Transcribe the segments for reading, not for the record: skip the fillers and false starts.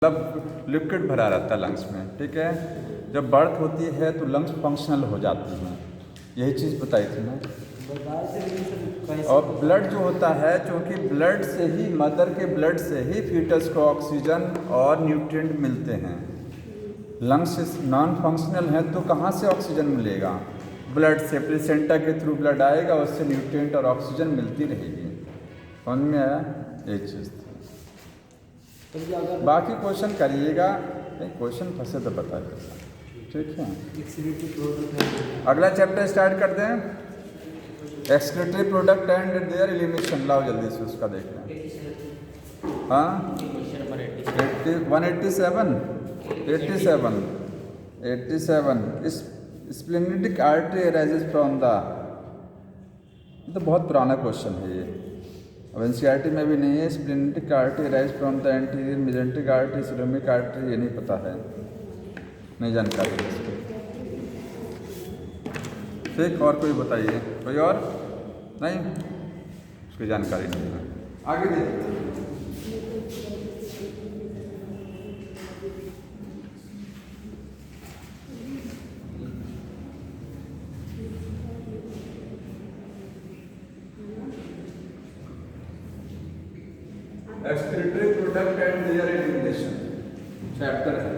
मतलब लिक्विड भरा रहता है लंग्स में, ठीक है। जब बर्थ होती है तो लंग्स फंक्शनल हो जाती हैं, यही चीज़ बताई थी ना। और ब्लड जो होता है, क्योंकि ब्लड से ही, मदर के ब्लड से ही फीटस को ऑक्सीजन और न्यूट्रिएंट मिलते हैं। लंग्स नॉन फंक्शनल है तो कहाँ से ऑक्सीजन मिलेगा? ब्लड से, प्लेसेंटा के थ्रू ब्लड आएगा, उससे न्यूट्रिएंट और ऑक्सीजन मिलती रहेगी। समझ में आया? ये चीज़ थी। बाकी क्वेश्चन करिएगा, नहीं क्वेश्चन फंसे तो बताइए, ठीक है। अगला चैप्टर स्टार्ट कर दें, excretory product and there elimination. लाओ जल्दी से उसका देखते हैं। हाँ 87 स्प्लेनिटिक आर्टरी अराइजेज फ्रॉम द, तो बहुत पुराना क्वेश्चन है ये, अब एनसीईआरटी में भी नहीं है। Splenic artery arise from the anterior mesenteric artery, coeliac artery, ये नहीं पता है, नहीं जानकारी है इसकी। ठीक, और कोई बताइए, कोई और नहीं, उसकी जानकारी नहीं है। आगे देखिए, excretory product and there elimination chapter है।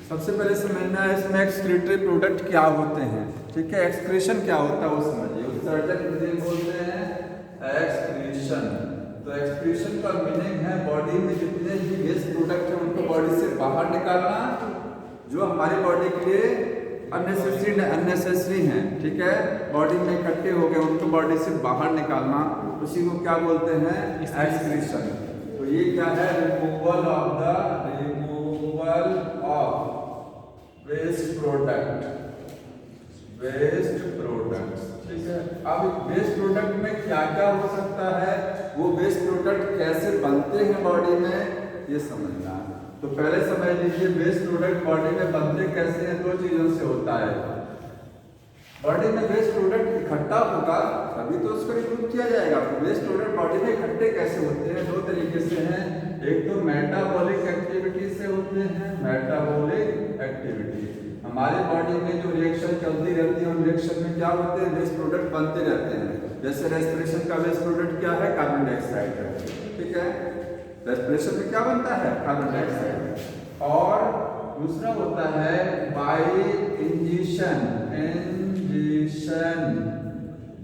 सबसे पहले समझना है इसमें एक्सक्रीटरी प्रोडक्ट क्या होते हैं, ठीक है। एक्सक्रीशन क्या होता है वो समझिए। उत्सर्जन किसे बोलते हैं? एक्सक्रीशन। तो एक्सक्रीशन का मीनिंग है बॉडी में जितने भी वेस्ट प्रोडक्ट हैं उनको बॉडी से बाहर निकालना, जो हमारी बॉडी के लिए अननेसेसरी हैं, ठीक है। बॉडी में इकट्ठे हो गए उनको बॉडी से बाहर निकालना, उसी को क्या बोलते हैं? एक्सक्रीशन। तो ये क्या है? रिमूवल ऑफ वेस्ट प्रोडक्ट, ठीक है। अब वेस्ट प्रोडक्ट में क्या क्या हो सकता है, वो वेस्ट प्रोडक्ट कैसे बनते हैं बॉडी में, ये समझना है। तो पहले समझ लीजिए वेस्ट प्रोडक्ट बॉडी में बनते कैसे हैं। दो चीजों से होता है। बॉडी में वेस्ट प्रोडक्ट इकट्ठा होगा तभी तो उसको रिमूव किया जाएगा। तो वेस्ट प्रोडक्ट बॉडी में इकट्ठे कैसे होते हैं? दो तरीके से हैं। एक तो मेटाबॉलिक एक्टिविटी से होते हैं। मेटाबॉलिक एक्टिविटी, हमारे बॉडी में जो रिएक्शन चलती रहती है उन रिएक्शन में क्या होते हैं? वेस्ट प्रोडक्ट बनते रहते हैं। जैसे रेस्पिरेशन का वेस्ट प्रोडक्ट क्या है? कार्बन डाइऑक्साइड है, ठीक है। रेस्पिरेशन में क्या बनता है? Carbon dioxide. और दूसरा होता है by injection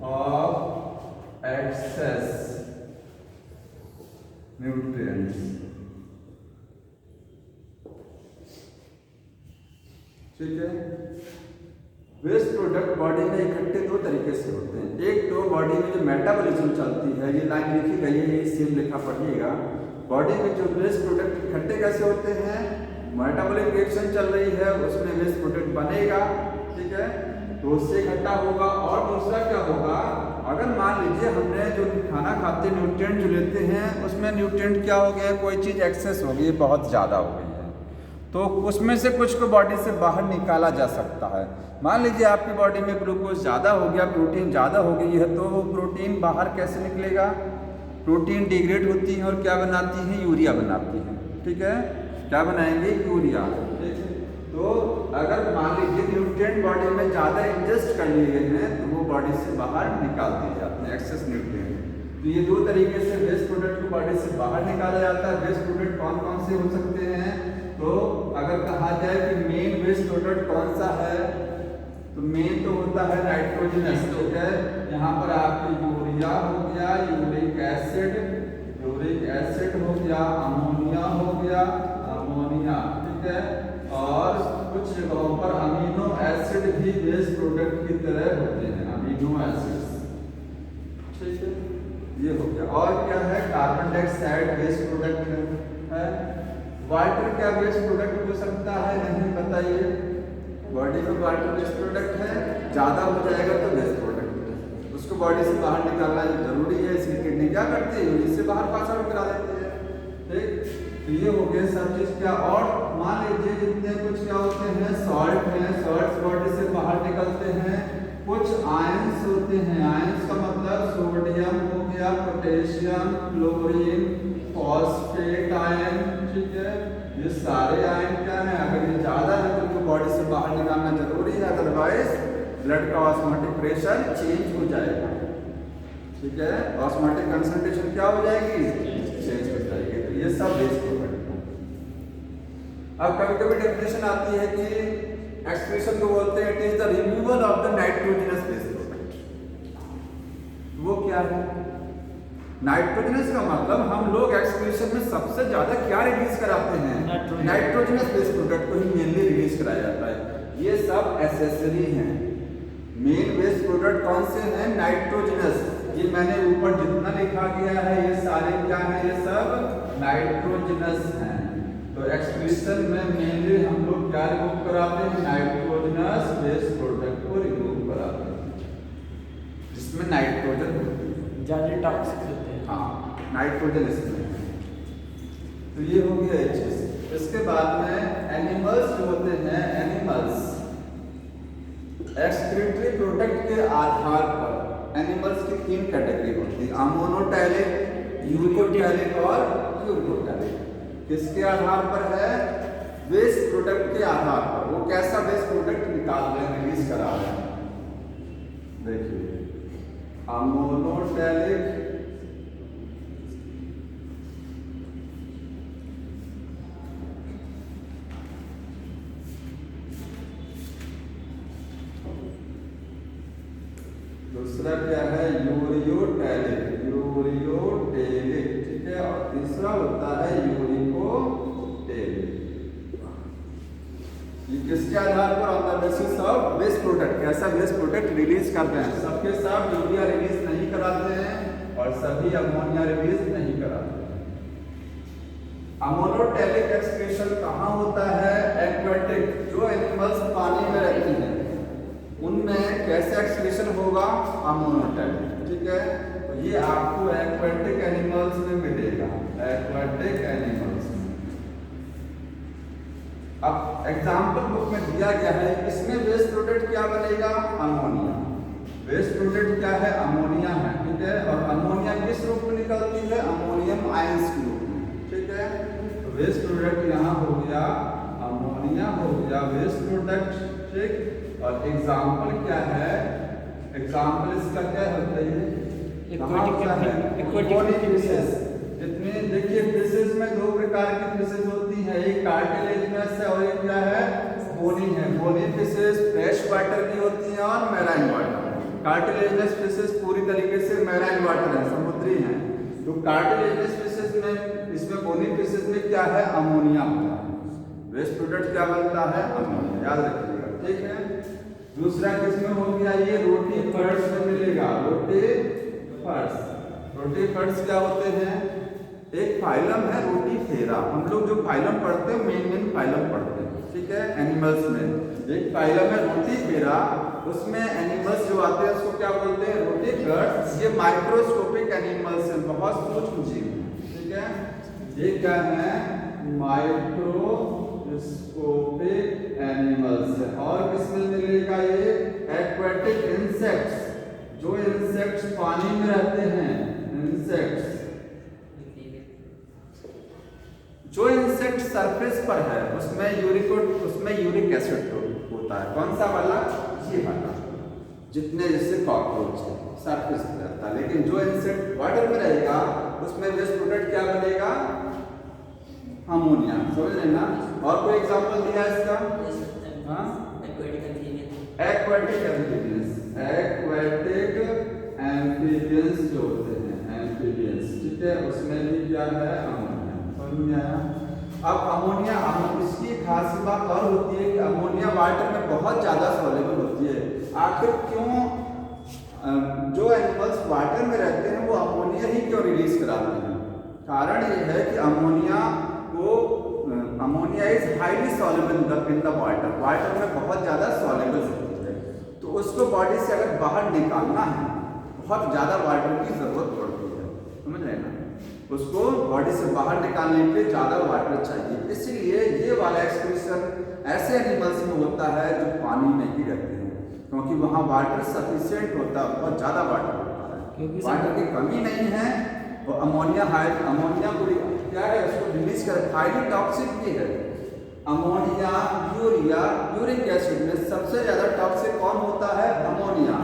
of excess nutrients, ठीक है। वेस्ट प्रोडक्ट बॉडी में इकट्ठे दो तरीके से होते हैं। एक तो बॉडी में जो मेटाबॉलिज्म चलती है, ये लाइन लिखी गई है, ये सेम लिखा पढ़िएगा। बॉडी में जो वेस्ट प्रोडक्ट इकट्ठे कैसे होते हैं? मेटाबॉलिक रिएक्शन चल रही है, उसमें वेस्ट प्रोडक्ट बनेगा, ठीक है, तो उससे इकट्ठा होगा। और दूसरा क्या होगा? अगर मान लीजिए हमने जो खाना खाते न्यूट्रिएंट जो लेते हैं उसमें न्यूट्रिएंट क्या हो गया, कोई चीज़ एक्सेस हो गई, बहुत ज़्यादा हो गई है, तो उसमें से कुछ को बॉडी से बाहर निकाला जा सकता है। मान लीजिए आपकी बॉडी में ग्लूकोज ज़्यादा हो गया, प्रोटीन ज़्यादा हो गई है, तो वो प्रोटीन बाहर कैसे निकलेगा? प्रोटीन डिग्रेड होती है और क्या बनाती है? यूरिया बनाती है, ठीक है। क्या बनाएंगे? यूरिया, ठीक है। तो अगर मान लीजिए न्यूट्रिएंट बॉडी में ज़्यादा इंजेस्ट कर लिए गए हैं तो वो बॉडी से बाहर निकाल दिए जाते हैं, एक्सेस न्यूट्रिएंट। तो ये दो तरीके से वेस्ट प्रोडक्ट को बॉडी से बाहर निकाला जाता है। वेस्ट प्रोडक्ट कौन कौन से हो सकते हैं? तो अगर कहा जाए कि मेन वेस्ट प्रोडक्ट कौन सा है, तो मेन तो होता है नाइट्रोजन, ठीक है। यहाँ पर आपकी यूरिया हो गया, यूरिक एसिड हो गया, अमोनिया हो गया, ठीक है। और कुछ जगहों पर अमीनो एसिड भी वेस्ट प्रोडक्ट की तरह होते हैं, अमीनो एसिड्स, ठीक है। ये हो गया। और क्या है? कार्बन डाइऑक्साइड वेस्ट प्रोडक्ट है। वाटर क्या वेस्ट प्रोडक्ट हो सकता है? नहीं, बताइए। बॉडी में वाटर वेस्ट प्रोडक्ट है, ज़्यादा हो जाएगा तो वेस्ट प्रोडक्ट है, उसको बॉडी से बाहर निकालना जरूरी है। इसकी किडनी क्या करती है? यूरिन से बाहर पास आउट करा देती है, ठीक। तो ये हो गया सब चीज़ क्या। और मान लीजिए जितने कुछ क्या होते हैं, सॉल्ट हैं, सॉल्ट्स बॉडी से बाहर निकलते हैं। कुछ आयंस होते हैं, आयंस का मतलब सोडियम हो गया, पोटेशियम, क्लोरीन, फॉस्फेट आयन, ठीक है। ये सारे आयन क्या है, अगर ये ज्यादा है तो इनको बॉडी से बाहर निकालना जरूरी है, अदरवाइज ब्लड का ऑस्मोटिक प्रेशर चेंज हो जाएगा, ठीक है। ऑस्मोटिक कंसंट्रेशन क्या हो जाएगी, चेंज हो जाएगी। तो ये सब बेस प्रोडक्ट है। अब कभी कभी डेफिनेशन आती है कि एक्सप्रेशन को बोलते हैं it is the removal of the nitrogenous base product. वो क्या है, नाइट्रोजनस का मतलब हम लोग एक्सक्रीशन में सबसे ज्यादा क्या रिलीज कराते हैं, नाइट्रोजनस बेस प्रोडक्ट को ही मेनली रिलीज कराया जाता है। ये सब एसेसरी हैं। मेन बेस प्रोडक्ट कौन से हैं, नाइट्रोजनस। ये मैंने ऊपर जितना लिखा गया है ये सारे क्या हैं, ये सब नाइट्रोजनस हैं। तो एक्सक्रीशन में मेनली हम लोग क्या रिमूव कराते हैं, नाइट्रोजनस बेस प्रोडक्ट को रिमूव कराते हैं, जिसमें नाइट्रोजन होती है, ज्यादा टॉक्सिक होते हैं। हाँ, नाइट्रोजन इसमें। तो ये हो गया एक चीज। इसके बाद में एनिमल्स जो होते हैं, एनिमल्स एक्सक्रीटरी प्रोडक्ट के आधार पर एनिमल्स की 3 कैटेगरी होती है, अमोनोटैलिक, यूरिकोटैलिक और यूरिकोटैलिक। किसके आधार पर है, वेस्ट प्रोडक्ट के आधार पर। वो कैसा वेस्ट प्रोडक्ट निकाल रहे हैं, रिलीज करा रहे हैं। देखिए अमोनोटैलिक, दूसरा क्या है, यूरियोटैलिक, यूरियोटैलिक, ठीक है। और तीसरा होता है यूरिकोटैलिक। ये किसके आधार पर, on the basis of waste product, कैसा वेस्ट प्रोडक्ट रिलीज करते हैं। सबके साथ यूरिया रिलीज नहीं कराते हैं और सभी अमोनिया रिलीज नहीं कराते हैं। अमोनोटैलिक एक्सक्रीशन कहाँ होता है, एक्वेटिक, जो एनिमल्स पानी में रहती हैं उनमें कैसे एक्सक्रीशन होगा, अमोनोटैलिक, ठीक है। तो ये आपको एक्वेटिक एनिमल्स में मिलेगा, एक्वेटिक एनिमल्स में। अब एग्जाम्पल बुक में दिया गया है, इसमें वेस्ट प्रोडक्ट क्या बनेगा, अमोनिया। वेस्ट प्रोडक्ट क्या है, अमोनिया है, ठीक है। और अमोनिया किस रूप में निकलती है, अमोनियम आयंस के रूप में, ठीक है। तो वेस्ट प्रोडक्ट यहाँ हो गया, अमोनिया हो गया वेस्ट प्रोडक्ट, ठीक। और एग्जाम्पल क्या है, एग्जाम्पल इसका क्या होता है, जितने देखिए फिशेज में 2 प्रकार की फिशेज होती है, एक कार्टिलेजिनस है और एक क्या है, बोनी है। बोनी फिशेज फ्रेश वाटर की होती हैं और मैराइन वाटर। कार्टिलेजिनस फिशेज पूरी तरीके से मैराइन वाटर है, समुद्री हैं। तो कार्टिलेजिनस फिशेज में, इसमें बोनी फिशेज में क्या है, अमोनिया होता है। वेस्ट प्रोडक्ट क्या बनता है, अमोनिया, याद रखिएगा, ठीक है। दूसरा किसमें हो गया, ये रोटी फर्स में मिलेगा, रोटी फर्स। रोटी फर्स क्या होते हैं, एक फाइलम है रोटीफेरा। हम लोग जो फाइलम पढ़ते हैं मेन फाइलम पढ़ते हैं, ठीक है। एनिमल्स में एक फाइलम है रोटीफेरा, उसमें एनिमल्स जो आते हैं उसको क्या बोलते हैं, रोटीफर्स। ये माइक्रोस्कोपिक एनिमल्स हैं, बहुत सूक्ष्म जीव, ठीक है। ये क्या है, माइक्रोस्कोपिक एनिमल्स है। और किसमें मिलेगा, ये एक्वेटिक इंसेक्ट्स, जो इंसेक्ट्स पानी में रहते हैं, इंसेक्ट्स, जो इंसेक्ट सरफेस पर है उसमें यूरिक एसिड होता है। कौन सा वाला, ये वाला, जितने जैसे कॉकरोच है सरफेस पर रहता है। लेकिन जो इंसेक्ट वाटर में रहेगा उसमें वेस्ट प्रोडक्ट क्या बनेगा, अमोनिया, समझ रहे ना। और कोई एग्जांपल दिया है इसका, एक्वेटिक एम्फीबियंस, एक्वेटिक एम्फीबियंस जो होते हैं, एम्फीबियंस, ठीक है। उसमें भी क्या है, अमोनिया, समझ में आया। अब अमोनिया, इसकी खास बात और होती है कि अमोनिया वाटर में बहुत ज़्यादा सॉल्युबल होती है। आखिर क्यों जो एनिमल्स वाटर में रहते हैं वो अमोनिया ही क्यों रिलीज कराते हैं? कारण ये है कि ammonia is highly soluble in the water, water में बहुत ज़्यादा सॉल्युबल होती है। तो उसको बॉडी से अगर बाहर निकालना है बहुत ज़्यादा वाटर की ज़रूरत पड़ती है, समझ रहे ना। उसको बॉडी से बाहर निकालने के लिए ज़्यादा वाटर चाहिए। इसलिए ये वाला एक्सक्रीशन ऐसे एनिमल्स में होता है जो पानी में ही रहते हैं, क्योंकि वहाँ वाटर सफिशिएंट होता है, बहुत ज़्यादा वाटर होता है, वाटर की कमी नहीं है। और अमोनिया को क्या है उसको रिलीज कर, हाईली टॉक्सिक भी है। अमोनिया, यूरिया, यूरिक एसिड में सबसे ज्यादा टॉक्सिक कौन होता है? अमोनिया।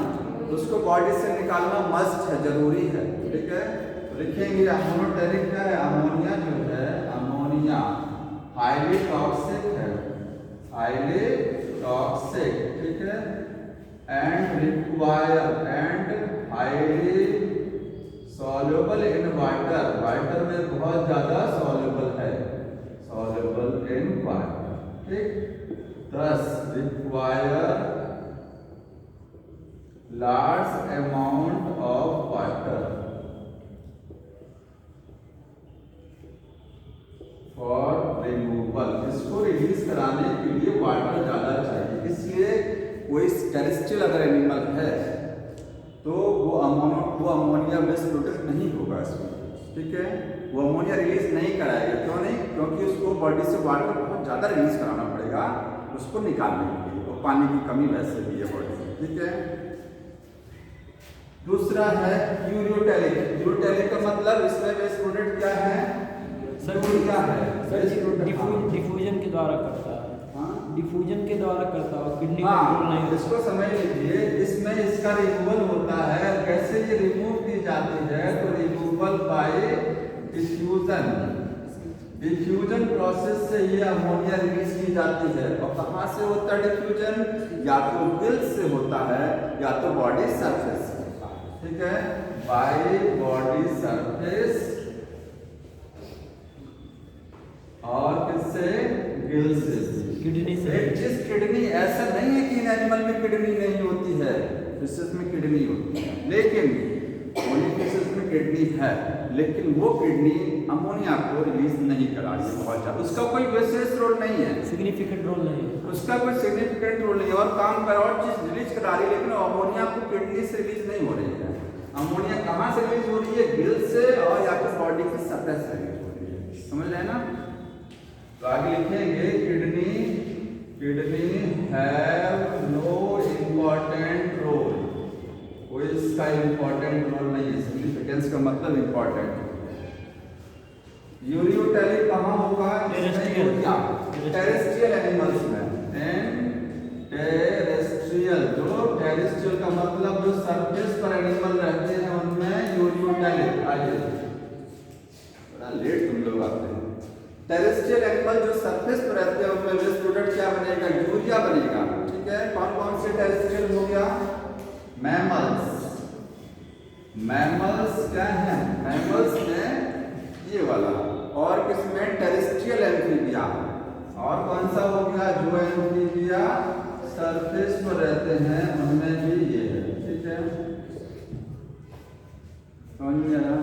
उसको बॉडी से निकालना मस्ट है, जरूरी है। ठीक है, तो लिखेंगे अमोनोटेरिक क्या है? अमोनिया जो है, अमोनिया हाईली टॉक्सिक है, हाईली टॉक्सिक। ठीक है, and require and highly soluble in water, water में बहुत ज्यादा सॉल्युबल है, सॉल्युबल इन वाटर। ठीक, दस require large amount of water for removal, इसको रिलीज कराने के लिए वाटर ज्यादा चाहिए। इसलिए कोई टेरेस्ट्रियल अगर एनिमल है तो वो अमोनिया बेस्ड प्रोडक्ट नहीं होगा इसमें। ठीक है, वो अमोनिया रिलीज नहीं कराएगा। क्यों नहीं? क्योंकि उसको बॉडी से वाटर बहुत ज़्यादा रिलीज कराना पड़ेगा उसको निकालने के लिए, और पानी की कमी वैसे भी है बॉडी में। ठीक है, दूसरा है यूरियोटेलिक। यूरियोटेलिक का मतलब इसमें बेस्ट प्रोडक्ट क्या है? यूरिया है। डिफ्यूजन के द्वारा करता है। हाँ, डिफ्यूजन के द्वारा करता है, किडनी हाँ, कंट्रोल नहीं होता। इसको समझ लीजिए, इसमें इसका रिमूवल होता है। कैसे ये रिमूव की जाती है? तो removal bye diffusion, diffusion process से ये अमोनिया रिलीज की जाती है। और कहाँ से होता है डिफ्यूजन? या तो गिल्स से होता है या तो बॉडी सरफेस से होता है। ठीक है, बाय बॉडी सरफेस और किससे? गिल से, किडनी से। एक चीज किडनी, ऐसा नहीं है कि इन एनिमल में किडनी नहीं होती है, फिशेस में किडनी होती है, लेकिन फिशेस में किडनी है, लेकिन वो किडनी अमोनिया को रिलीज नहीं करा रही है बहुत ज्यादा। उसका कोई विशेष रोल नहीं है, सिग्निफिकेंट रोल नहीं है, उसका कोई सिग्निफिकेंट रोल नहीं है, और काम कर और चीज रिलीज करा रही है, लेकिन अमोनिया को किडनी से रिलीज नहीं हो रही है। अमोनिया कहाँ से रिलीज हो रही है? गिल से और या फिर बॉडी की सतह से रिलीज हो रही है। समझ रहे ना? तो आगे लिखेंगे kidney, kidney have no important role, कोई इसका इम्पोर्टेंट रोल नहीं है। सिग्निफिकेंस का मतलब इम्पोर्टेंट। यूरियोटेलिक कहाँ होगा? टेरेस्ट्रियल एनिमल्स में। एंड टेरेस्ट्रियल, जो टेरेस्ट्रियल का मतलब जो सरफेस पर एनिमल रहते हैं उनमें यूरियोटेलिक। आइए, बड़ा लेट तुम लोग आते हैं। टेरेस्ट्रियल एनिमल जो सरफेस पर रहते हैं उनमें वेस्ट प्रोडक्ट क्या बनेगा? यूरिया बनेगा। ठीक है, कौन कौन से टेरेस्ट्रियल हो गया? मैमल्स, मैमल्स क्या है? मैमल्स में ये वाला, और किसमें? Terrestrial amphibia. और कौन सा हो गया? जो एम्फीबिया सरफेस पर रहते हैं उनमें भी ये है। ठीक है, समझ में आया?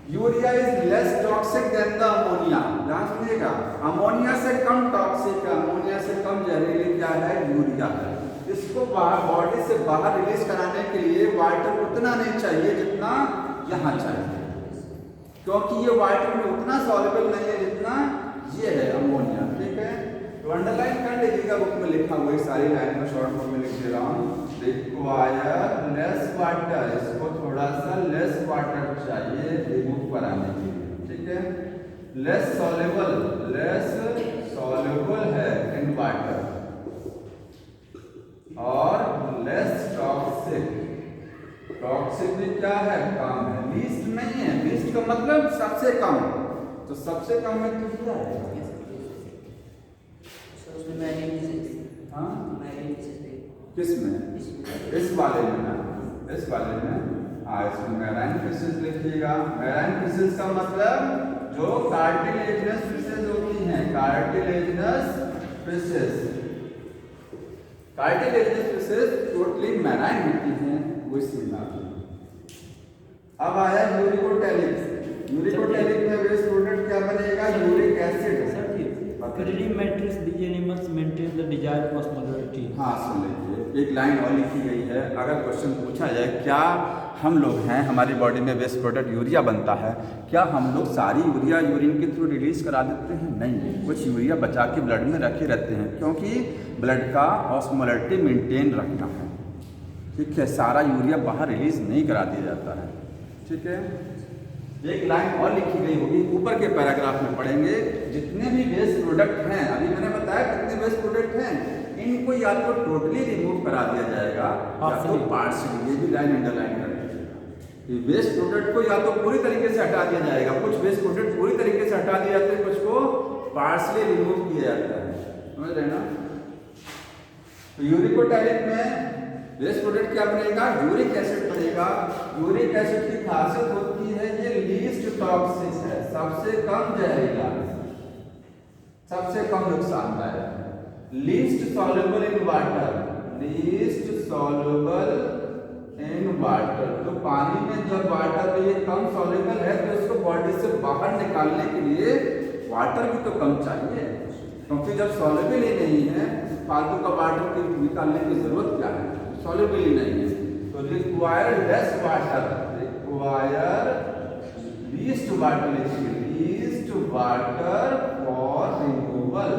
Urea is less toxic than the ammonia. ध्यान सुनिएगा, अमोनिया से कम टॉक्सिक है, अमोनिया से कम जहरीली क्या है? यूरिया है। इसको बॉडी से बाहर रिलीज कराने के लिए वाटर उतना नहीं चाहिए जितना यहाँ चाहिए, क्योंकि ये वाटर में उतना सॉल्युबल नहीं है जितना ये है अमोनिया। ठीक है, तो अंडरलाइन कर लीजिएगा, बुक में लिखा हुआ है, सारी लाइन में शॉर्ट फॉर्म में लिख दे रहा हूँ। रिक्वायर लेस वाटर, इसको थोड़ा सा लेस वाटर चाहिए रिमूव कराने के लिए। ठीक है, लेस सॉल्युबल, लेस सॉल्युबल है इन वाटर, और लेस टॉक्सिक। टॉक्सिक भी क्या है? कम है, लीस्ट नहीं है। लीस्ट का मतलब सबसे कम, तो सबसे कम में तो क्या है? हाँ, किसमें? इस वाले में ना, इस वाले में। हाँ, इसमें मैराइन फिशेस लिखिएगा। मैराइन फिशेस का मतलब जो कार्टिलेजिनस फिशेस होती हैं, cartilaginous fishes, cartilaginous fishes totally marine होती हैं, वो इसमें आती हैं। अब आया यूरिकोटेलिक। यूरिकोटेलिक में वेस्ट प्रोडक्ट क्या बनेगा? Uric acid. Kidney matrix these animals maintain the desired osmolarity. हाँ, सुन लीजिए, एक लाइन और लिखी गई है। अगर क्वेश्चन पूछा जाए क्या हम लोग हैं, हमारी बॉडी में वेस्ट प्रोडक्ट यूरिया बनता है, क्या हम लोग सारी यूरिया यूरिन के थ्रू रिलीज करा देते हैं? नहीं, कुछ यूरिया बचा के ब्लड में रखे रहते हैं, क्योंकि ब्लड का ऑस्मोलरिटी मेंटेन रखना है। ठीक है, सारा यूरिया बाहर रिलीज नहीं करा दिया जाता है। ठीक है, एक लाइन और लिखी गई होगी, ऊपर के पैराग्राफ में पढ़ेंगे। जितने भी वेस्ट प्रोडक्ट हैं, अभी मैंने बताया कितने वेस्ट प्रोडक्ट हैं, इनको या तो टोटली रिमूव करा दिया जाएगा या तो पार्शियली, ये भी लाइन अंडरलाइन कर दीजिएगा। ये वेस्ट प्रोडक्ट को या तो पूरी तरीके से हटा दिया जाएगा, कुछ वेस्ट प्रोडक्ट पूरी तरीके से हटा दिए जाते हैं, कुछ को पार्शियली रिमूव किया जाता है, समझ रहे ना। तो यूरिकोटाइलिक में वेस्ट प्रोडक्ट क्या बनेगा, यूरिक एसिड बनेगा। यूरिक एसिड की खासियत होती है ये लीस्ट टॉक्सिक है, सबसे कम जहरीला, सबसे कम नुकसानदायक, least soluble in water, least soluble in water. तो पानी में जब वाटर में ये कम सॉल्युबल है तो इसको बॉडी से बाहर निकालने के लिए वाटर भी तो कम चाहिए, क्योंकि जब सॉल्युबल ही नहीं है फालतू का वाटर की निकालने की जरूरत क्या है, सॉल्युबल ही नहीं है। तो require less water, require least water, least water for removal.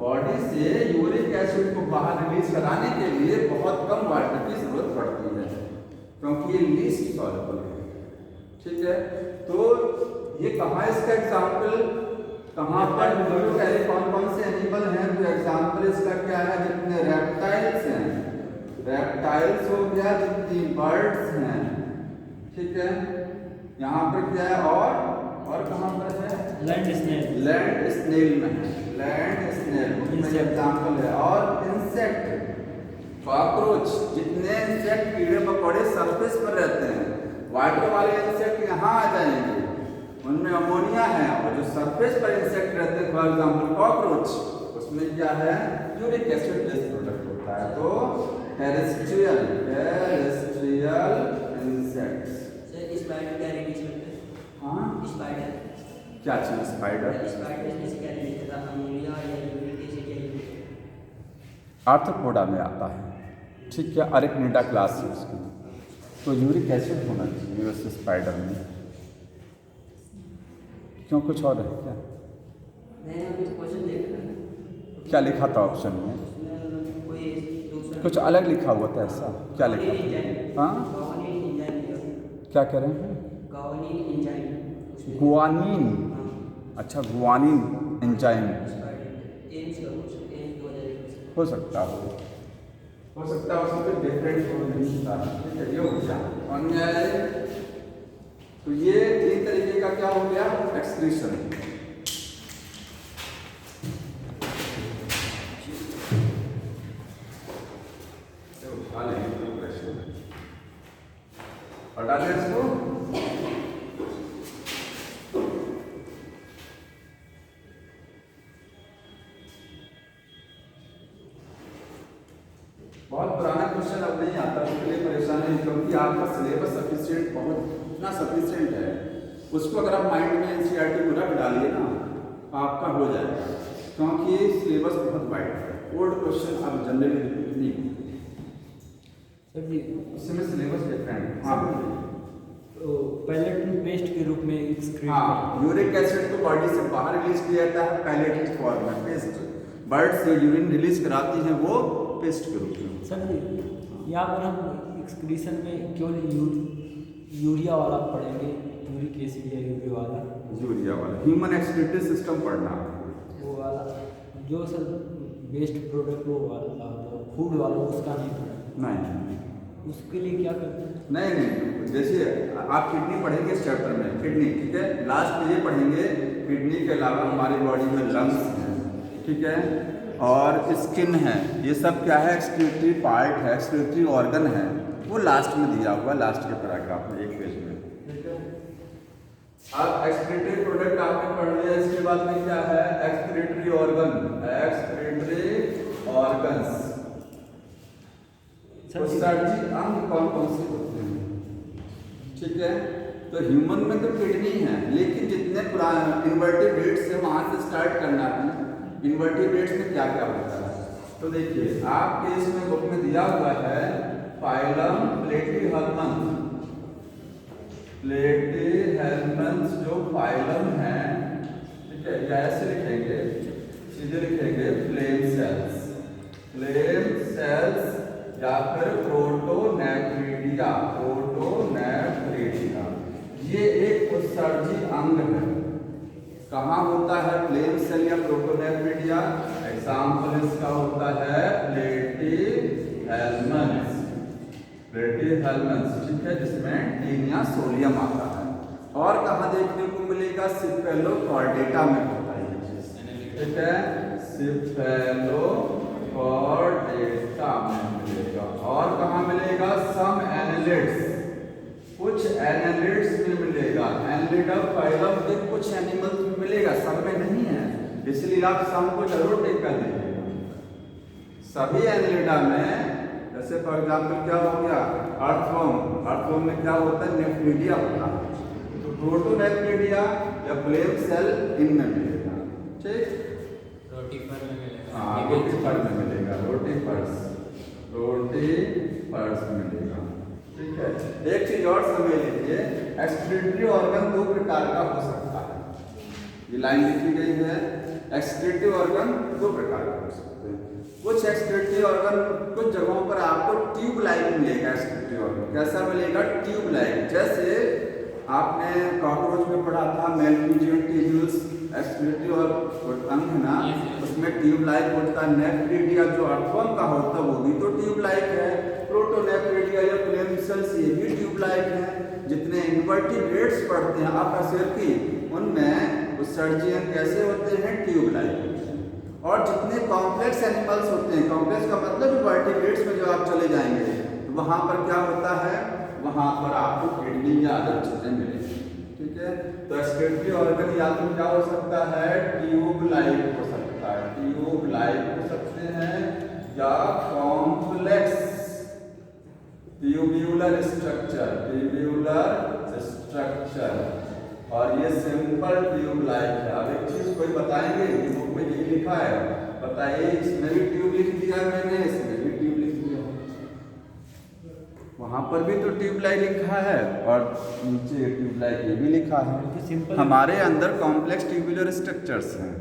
Body से यूरिक एसिड को बाहर रिलीज कराने के लिए बहुत कम वाटर की जरूरत पड़ती है, क्योंकि ये लीस्ट सॉल्युबल है, ठीक है। तो ये कहाँ इसका एग्जाम्पल, कहाँ पर कौन कौन से एनिमल हैं, तो एग्जाम्पल इसका क्या है, जितने रेप्टाइल्स हैं, रेप्टाइल्स हो गया, जितनी बर्ड्स हैं, ठीक है। यहाँ पर क्या है और कहाँ पर है, लैंड स्नेल, लैंड स्नेल में है, लैंड स्नेल एग्जाम्पल है। और इंसेक्ट, कॉकरोच, जितने इंसेक्ट कीड़े मकोड़े सरफेस पर रहते हैं, वाटर वाले इंसेक्ट यहाँ आ जाएंगे, उनमें अमोनिया है, और जो सरफेस पर इंसेक्ट रहते हैं, फॉर एग्जाम्पल कॉकरोच, उसमें क्या है, यूरिक एसिड बेस्ड प्रोडक्ट होता है। तो टेरेस्ट्रियल इंसेक्ट्स, स्पाइडर क्या रिलीज करते हैं? हाँ स्पाइडर क्या चीज, स्पाइडर, स्पाइडर में से क्या रिलीज करता है, अमोनिया या यूरिक एसिड या यूरिक? आर्थ्रोपोडा में आता है, ठीक है, अरेक्निडा क्लास है उसकी। तो यूरिक एसिड होना चाहिए वैसे स्पाइडर में, क्यों कुछ और है क्या, मैंने अभी क्वेश्चन देखा, क्या लिखा था ऑप्शन में, उसमें कोई दूसरा कुछ अलग लिखा हुआ था, ऐसा क्या लिखा था, हाँ गावानीन एंजाइम, क्या कह रहे हैं, गावानीन एंजाइम, गुआनीन, अच्छा गुआनीन एंजाइम, एम्स का क्वेश्चन, एम्स 2021 हो सकता है उसमें तो डिफरेंट हो नहीं सकता, ठीक है, ये हो गया अन्याय। तो ये तीन तरीके का क्या हो गया, एक्सक्रीशन। हटा दें इसको, बहुत पुराना क्वेश्चन अब नहीं आता, उसके लिए परेशान नहीं, क्योंकि आपका सिलेबस सफिशिएंट, बहुत इतना सफिशिएंट है, उसको अगर आप माइंड में एनसीईआरटी को रख डालिए ना, आपका हो जाएगा, क्योंकि सिलेबस बहुत वाइड है, ओल्ड क्वेश्चन अब जनरली रिपीट नहीं होते सर जी। उसमें सिलेबस डिफरेंट। हाँ तो पैलेट पेस्ट के रूप में एक्सक्रीट, हाँ, यूरिक एसिड को बॉडी से बाहर रिलीज किया जाता है पैलेट फॉर्म में, पेस्ट, बर्ड से यूरिन रिलीज कराती हैं वो पेस्ट के रूप में। सर जी यहाँ पर हम एक्सक्रीशन में केवल यूरिया वाला पढ़ेंगे, यूरिक एसिड या यूरिया वाला ह्यूमन एक्सक्रीटरी सिस्टम पढ़ना, वो वाला जो सर वेस्ट प्रोडक्ट वो वाला फूड वाला उसका नहीं पढ़ना, नहीं उसके लिए क्या करते हैं? नहीं, जैसे आप किडनी पढ़ेंगे इस चैप्टर में, किडनी, ठीक है, लास्ट में ये पढ़ेंगे किडनी के अलावा हमारी बॉडी में लंग्स हैं, ठीक है, और स्किन है, ये सब क्या है, एक्सक्रीटरी पार्ट है, एक्सक्रीटरी ऑर्गन है, वो लास्ट में दिया हुआ है, लास्ट के पैराग्राफ में, एक पेज में, ठीक है। अब एक्सक्रीटरी प्रोडक्ट आपने पढ़ लिया, इसके बाद में क्या है, एक्सक्रीटरी ऑर्गन, एक्सक्रीटरी ऑर्गन्स। सर्जी अंग कौन कौन से होते हैं, ठीक है। तो ह्यूमन में तो किडनी है, लेकिन जितने पुराने इन्वर्टिब्रेट्स है वहां से स्टार्ट करना है। इन्वर्टिब्रेट्स में क्या क्या होता है, तो देखिए आपके इसमें बुक में दिया हुआ है फाइलम प्लेटीहेल्मन्थ, प्लेटीहेल्मन्थ जो फाइलम है, ठीक है, या ऐसे लिखेंगे, सीधे लिखेंगे फ्लेम सेल्स, फ्लेम सेल्स या फिर प्रोटोनेफ्रिडिया, प्रोटोनेफ्रिडिया, ये एक उस सर्जी अंग है। कहाँ होता है? फ्लेम सेल या प्रोटोनेफ्रिडिया। एग्जाम्पल इसका होता है प्लेटिहेल्मिन्थ, प्लेटिहेल्मिन्थ, ठीक है, जिसमें टीन या सोडियम आता है। और कहाँ देखने को मिलेगा? सिफेलोकॉर्डेटा में होता है ये चीज, ठीक है, सिफेलोकॉर्डेटा में मिलेगा। और कहाँ मिलेगा? सम एनालिड्स, कुछ एनालिड्स में मिलेगा। एनालिड ऑफ फाइलम के कुछ एनिमल्स में मिलेगा, सब में नहीं है, इसलिए आप सम को जरूर टिक कर लीजिएगा। सभी एनालिडा में, जैसे फॉर एग्जाम्पल क्या हो गया? अर्थवर्म, अर्थवर्म में क्या होता है? नेफ्रिडिया होता है, तो प्रोटोनेफ्रिडिया या फ्लेम सेल इनमें मिलेगा, ठीक। रोटीफर में मिलेगा। हाँ, रोटीफर में मिलेगा, रोटीफर्स, रोटीफर्स मिलेगा, ठीक है। एक चीज और समझ लीजिए, एक्सक्रीटरी ऑर्गन दो प्रकार का हो सकता है। ये लाइन लिखी गई है, एक्सक्रीटरी ऑर्गन दो प्रकार का हो सकते हैं। कुछ एक्सक्रीटरी ऑर्गन कुछ जगहों पर आपको ट्यूब लाइक मिलेगा। एक्सक्रीटरी ऑर्गन कैसा मिलेगा? Tube like. जैसे आपने कॉकरोच में पढ़ा था मेलफिजियन टिब्यूल्स, एक्सक्रीटरी और अंग है ना, उसमें ट्यूब लाइक होता है। नेफ्रिडिया जो अर्थवर्म का होता है वो भी तो ट्यूब लाइक है। प्रोटोनेफ्रिडिया या फ्लेम सेल्स ये भी ट्यूब लाइक है। जितने इन्वर्टिब्रेट्स पढ़ते हैं आप की, उनमें उत्सर्जन कैसे होते हैं? Tube like. और जितने कॉम्प्लेक्स एनिमल्स होते हैं, कॉम्प्लेक्स का मतलब इन्वर्टिब्रेट्स में जो आप चले जाएंगे तो वहाँ पर क्या होता है? वहाँ पर आपको किडनी या अदर चीजें मिलेंगी, ठीक है। तो एक्सक्रीटरी ऑर्गन या तो क्या हो सकता है? ट्यूब लाइक हो सकता है, ट्यूब लाइक हो सकते हैं, या complex tubular structure, tubular structure, और ये सिंपल ट्यूब लाइक है। अब एक चीज कोई बताएंगे, ये बुक में यही लिखा है, बताइए, इसमें भी ट्यूब लिख दिया है मैंने, इसमें भी ट्यूब लिख दिया है, वहां पर भी तो ट्यूब लाइक लिखा है, और नीचे ट्यूब लाइक ये भी लिखा है। हमारे अंदर कॉम्प्लेक्स ट्यूबुलर स्ट्रक्चर्स हैं।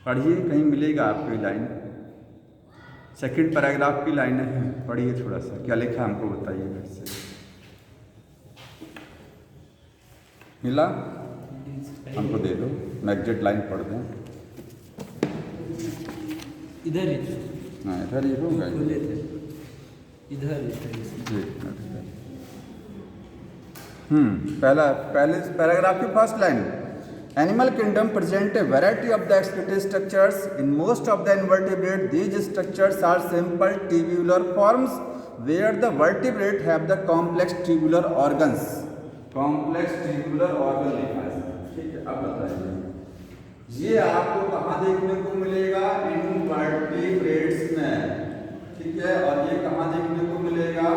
पढ़िए, कहीं मिलेगा आपको लाइन, सेकंड पैराग्राफ की लाइन है, पढ़िए थोड़ा सा, क्या लिखा हमको बताइए फिर से। मिला? हमको दे दो, मैं एग्जैक्ट लाइन पढ़ दूँ। इधर ही, हाँ इधर ही होगा, इधर जी। पहले पैराग्राफ की first line, animal kingdom present a variety of the excretory structures in most of the invertebrate. These structures are simple tubular forms where the vertebrate have the complex tubular organs. Complex tubular organ लिखा है, ठीक है। अब बताइए, ये आपको कहाँ देखने को मिलेगा? इनवर्टिब्रेट्स में, ठीक है। और ये कहाँ देखने को मिलेगा?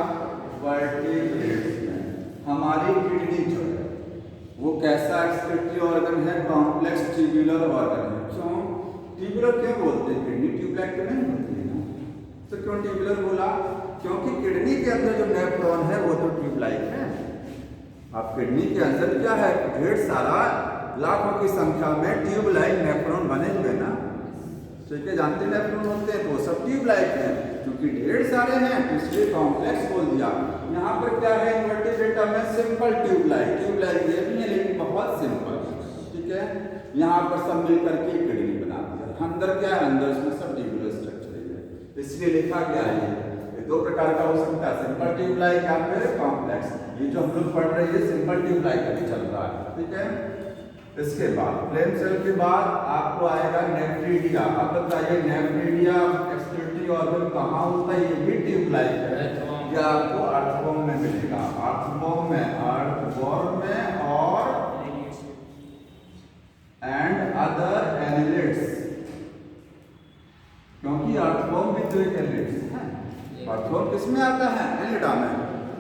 वर्टिब्रेट्स में। हमारी किडनी जो है वो कैसा एक्सक्रीटरी ऑर्गन है? कॉम्प्लेक्स ट्यूबुलर ऑर्गन है। क्यों ट्यूबुलर क्यों बोलते हैं? किडनी ट्यूबलाइक तो नहीं होती है ना, तो क्यों ट्यूबुलर बोला? क्योंकि किडनी के अंदर जो नेफ्रॉन है वो तो ट्यूबलाइक है। आप किडनी के अंदर क्या है? ढेर सारा लाखों की संख्या में ट्यूबलाइक नेफ्रॉन बने हुए ना, ठीक है। जानते नेफ्रॉन होते हैं तो वो सब ट्यूबलाइक है, क्योंकि ढेर सारे हैं तो इसलिए कॉम्प्लेक्स बोल दिया। यहाँ पर क्या है? इनवर्टिब्रेटा में सिंपल ट्यूबलाइक, ट्यूबलाइक ये भी है लेकिन बहुत सिंपल, ठीक है। यहाँ पर सब मिल करके किडनी बना दिया। अंदर क्या है? अंदर उसमें सब ट्यूबुलर स्ट्रक्चर है, इसलिए लिखा गया है ये दो प्रकार का हो सकता है, सिंपल ट्यूबलाइक या फिर कॉम्प्लेक्स। ये जो हम लोग पढ़ रहे हैं सिंपल ट्यूबलाइक अभी चल रहा है, ठीक है। इसके बाद फ्लेम सेल के बाद आपको आएगा नेफ्रिडिया। अब बताइए, नेफ्रिडिया एक्सक्रीटरी ऑर्गन कहाँ होता है? ये भी ट्यूबलाइक है, ये आपको अर्थवर्म में मिलेगा, अर्थवर्म में, अर्थवर्म में और एंड अदर एनालिड्स, क्योंकि अर्थवर्म भी तो एक एनालिड्स है। अर्थवर्म किसमें आता है? एनालिडा में,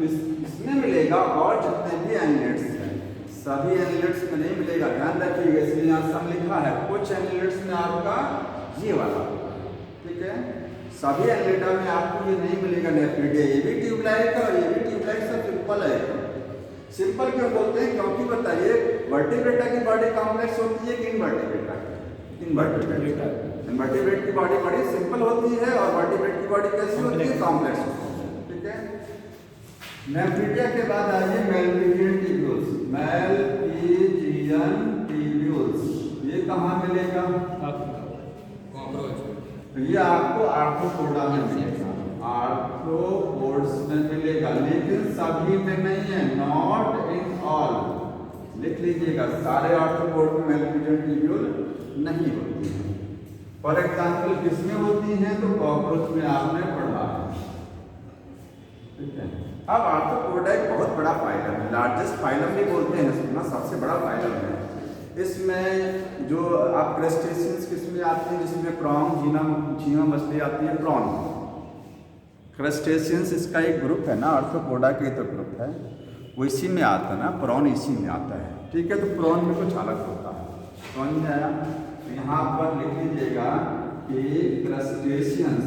इसमें मिलेगा। और जितने भी एनालिड्स हैं सभी एनालिड्स में नहीं मिलेगा, ध्यान रखिएगा, इसलिए यहाँ सब लिखा है। कुछ एनालिड्स में आपका ये वाला होगा, ठीक है। सभी एनालिडा में आपको ये नहीं मिलेगा नेफ्रिडिया, ये भी ट्यूबलाइक है और ये भी ट्यूबलाइक, सब सिंपल है। सिंपल क्यों बोलते हैं? क्योंकि बताइए, वर्टिब्रेटा की बॉडी कॉम्प्लेक्स होती है कि इनवर्टिब्रेटा? इनवर्टिब्रेट की बॉडी बड़ी सिंपल होती है और वर्टिब्रेट की बॉडी कैसी होती है? कॉम्प्लेक्स होती है, ठीक है। नेफ्रिडिया के बाद आइए मेलफिजियन ट्यूब्यूल्स। मैल्पीजियन ट्यूब्यूल्स, ये कहाँ मिलेगा? कॉकरोच। तो ये आपको आर्थ्रोपोडा में मिलेगा, आर्थ्रोपोड्स में मिलेगा, लेकिन सभी में नहीं है, नॉट इन ऑल। लिख लीजिएगा, सारे आर्थ्रोपोड में मैल्पीजियन ट्यूब्यूल नहीं होती है। फॉर एग्जाम्पल किसमें होती हैं? तो कॉकरोच में आपने पढ़ा है, ठीक है। अब आर्थ्रोपोडा एक बहुत बड़ा फाइलम है, लार्जेस्ट फाइलम भी बोलते हैं इसको ना, सबसे बड़ा फाइलम है। इसमें जो आप क्रस्टेशियंस किसमें आते हैं? जिसमें प्रॉन, झींगा मछली आती है, प्रॉन। क्रस्टेशियंस इसका एक ग्रुप है ना, आर्थ्रोपोडा के तो ग्रुप है, वो इसी में आता है ना, प्रॉन इसी में आता है, ठीक है। तो प्रॉन में कुछ अलग होता है, प्रॉन में आया। तो यहाँ पर लिख लीजिएगा कि क्रस्टेशियंस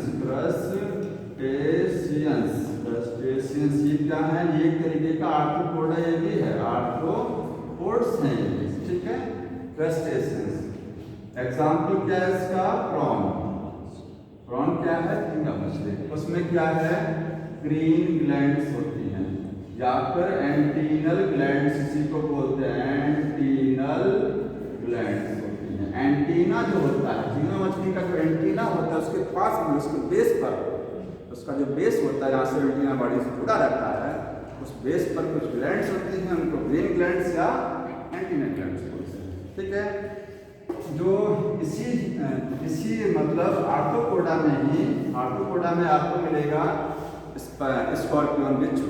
ये क्या है? ये एक तरीके का आर्थ्रोपोडा ये भी है, आर्थ्रोपोड्स हैं ये, ठीक है। क्रस्टेशियंस एग्जाम्पल क्या है इसका? प्रॉन। प्रॉन क्या है? झींगा मछली। उसमें क्या है? ग्रीन ग्लैंड्स होती हैं, या फिर एंटीनल ग्लैंड्स, इसी को बोलते हैं एंटीनल ग्लैंड्स होती हैं। एंटीना जो होता है झींगा मछली का, जो एंटीना होता है उसके पास में, उसके बेस पर, उसका जो बेस होता है जहाँ से एंटीना बॉडी से जुड़ा रहता है, उस बेस पर कुछ ग्लैंड्स होती हैं, उनको ग्रीन ग्लैंड्स या एंटीना ग्लैंड्स बोलते हैं, ठीक है। जो इसी मतलब आर्थ्रोपोडा में आपको मिलेगा स्कॉर्पियन बिच्छू।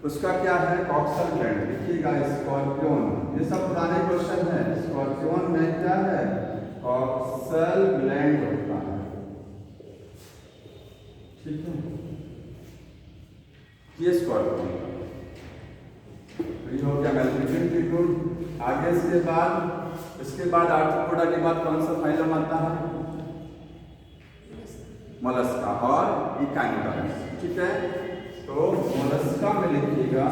उसका क्या है? Coxal gland. लिखिएगा स्कॉर्पियन, ये सब पुराने क्वेश्चन है। स्कॉर्पियन में क्या है? कॉक्सल ग्लैंड होता है, ठीक है। ये स्कॉर्पियन, ये हो गया मैल्पीजियन ट्यूब्यूल। आगे इसके बाद आर्थ्रोपोडा के बाद कौन सा फाइलम आता है? मोलस्का और इकाइनोडर्म्स, ठीक है। तो मोलस्का में लिखिएगा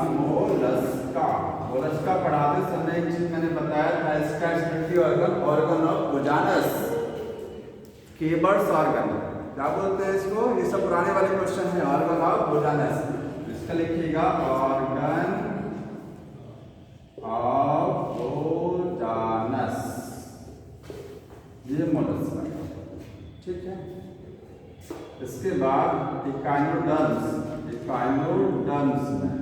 मोलस्का पढ़ाते समय एक चीज मैंने बताया था, इसका excretory organ of Bojanus, Keber's organ, क्या बोलते हैं इसको? ये सब पुराने वाले क्वेश्चन है, ऑर्गन ऑफ बोजानस। इसका लिखिएगा ऑर्गन ऑफ बोजानस, ये मोलस्का, ठीक है। इसके बाद इकाइनोडर्म्स में,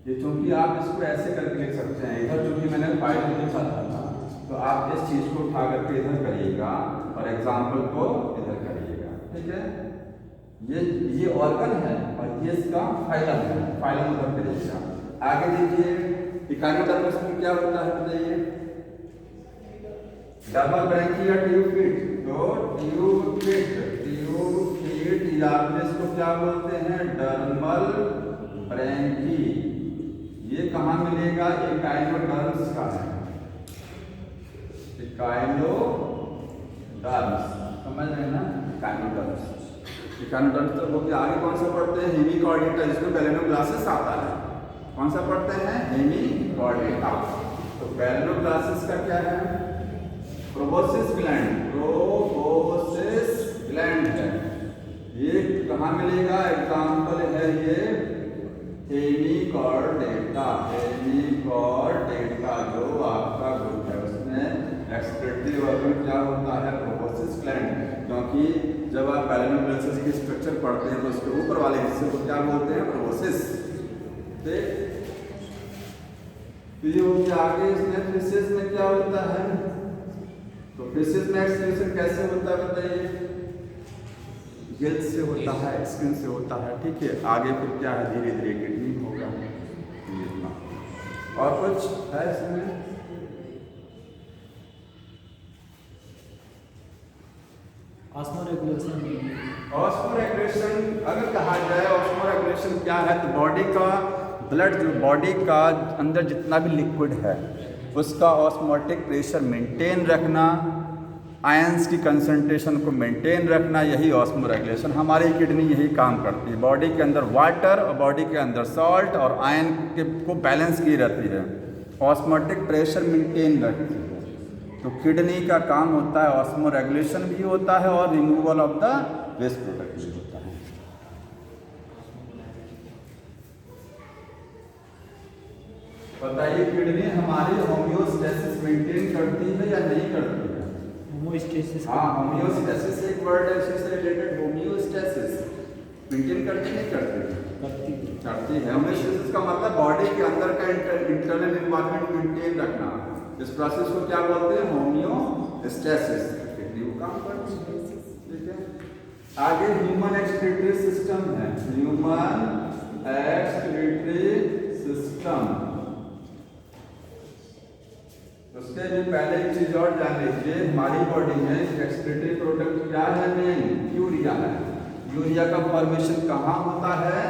ये चूंकि आप इसको ऐसे करके लिख सकते हैं, इधर चूंकि मैंने फाइल लिखा था ना, तो आप इस चीज को उठा करके इधर करिएगा और एग्जाम्पल को इधर करिएगा, ठीक है। ये ऑर्गन है और ये इसका फाइलम है, फाइलम उधर करिएगा। आगे देखिए इकाइनोडर्म्स में क्या होता है बताइए? डबल ब्रैंकी या ट्यूब फीट। तो ट्यूब फीट या इसको क्या बोलते हैं? डर्मल ब्रैंकी। ये कहाँ मिलेगा? इकाइनोडर्म्स का है, इकाइनोडर्म्स, समझ रहे हैं ना? इकाइनोडर्म्स तो हो गया। आगे कौन सा पढ़ते हैं? हेमिकॉर्डेटा, जिसमें बैलेनोग्लासिस आता है। कौन सा पढ़ते हैं? हेमिकॉर्डेटा। तो बैलेनोग्लासिस का क्या है? प्रोबोसिस ग्लैंड है। ये कहाँ मिलेगा? एग्जाम्पल है ये हेमिकॉर्डेटा जो आपका ग्रुप है, उसमें एक्सक्रीटरी ऑर्गन क्या होता है? Proboscis gland. क्योंकि जब आप बैलेनोग्लासिस की स्ट्रक्चर पढ़ते हैं तो उसके ऊपर वाले हिस्से को क्या बोलते हैं? प्रोबोसिस। ठीक, ये हो गया। आगे इसमें फिशेस में क्या होता है? तो फिशेस में एक्सक्रीशन कैसे होता है बताइए? गिल्स से होता है, स्किन से होता है, ठीक है। आगे फिर क्या है? धीरे धीरे किडनी होगा। और कुछ है इसमें? ऑस्मोरेगुलेशन अगर कहा जाए, ऑस्मोरेगुलेशन क्या है? तो बॉडी का ब्लड, जो बॉडी का अंदर जितना भी लिक्विड है उसका ऑस्मोटिक प्रेशर मेंटेन रखना, आयंस की कंसंट्रेशन को मेंटेन रखना, यही ऑस्मोरेगुलेशन। हमारी किडनी यही काम करती है, बॉडी के अंदर वाटर और बॉडी के अंदर सॉल्ट और आयन के को बैलेंस की रहती है, ऑस्मोटिक प्रेशर मेंटेन रखती है। तो किडनी का काम होता है ऑस्मोरेगुलेशन भी होता है और removal of the waste product भी होता है। बताइए किडनी हमारी होम्योस्टेसिस मेंटेन करती है या नहीं करती है? होमोस्टेसिस हाँ, होम्योस्टेसिस एक वर्ड है, इससे रिलेटेड होम्योस्टेसिस मेंटेन करती नहीं करती? करती करती है। होम्योस्टेसिस का मतलब बॉडी के अंदर का इंटरनल एनवायरनमेंट मेंटेन रखना। इस प्रोसेस को क्या बोलते हैं? होम्योस्टेसिस। किडनी वो काम करती है, ठीक है। आगे ह्यूमन एक्सक्रीटरी सिस्टम है, ह्यूमन एक्सक्रीटरी सिस्टम। उसके भी पहले एक चीज और जान लीजिए, हमारी बॉडी में एक्सक्रीटरी प्रोडक्ट क्या है? मेन यूरिया है। यूरिया का फॉर्मेशन कहाँ होता है?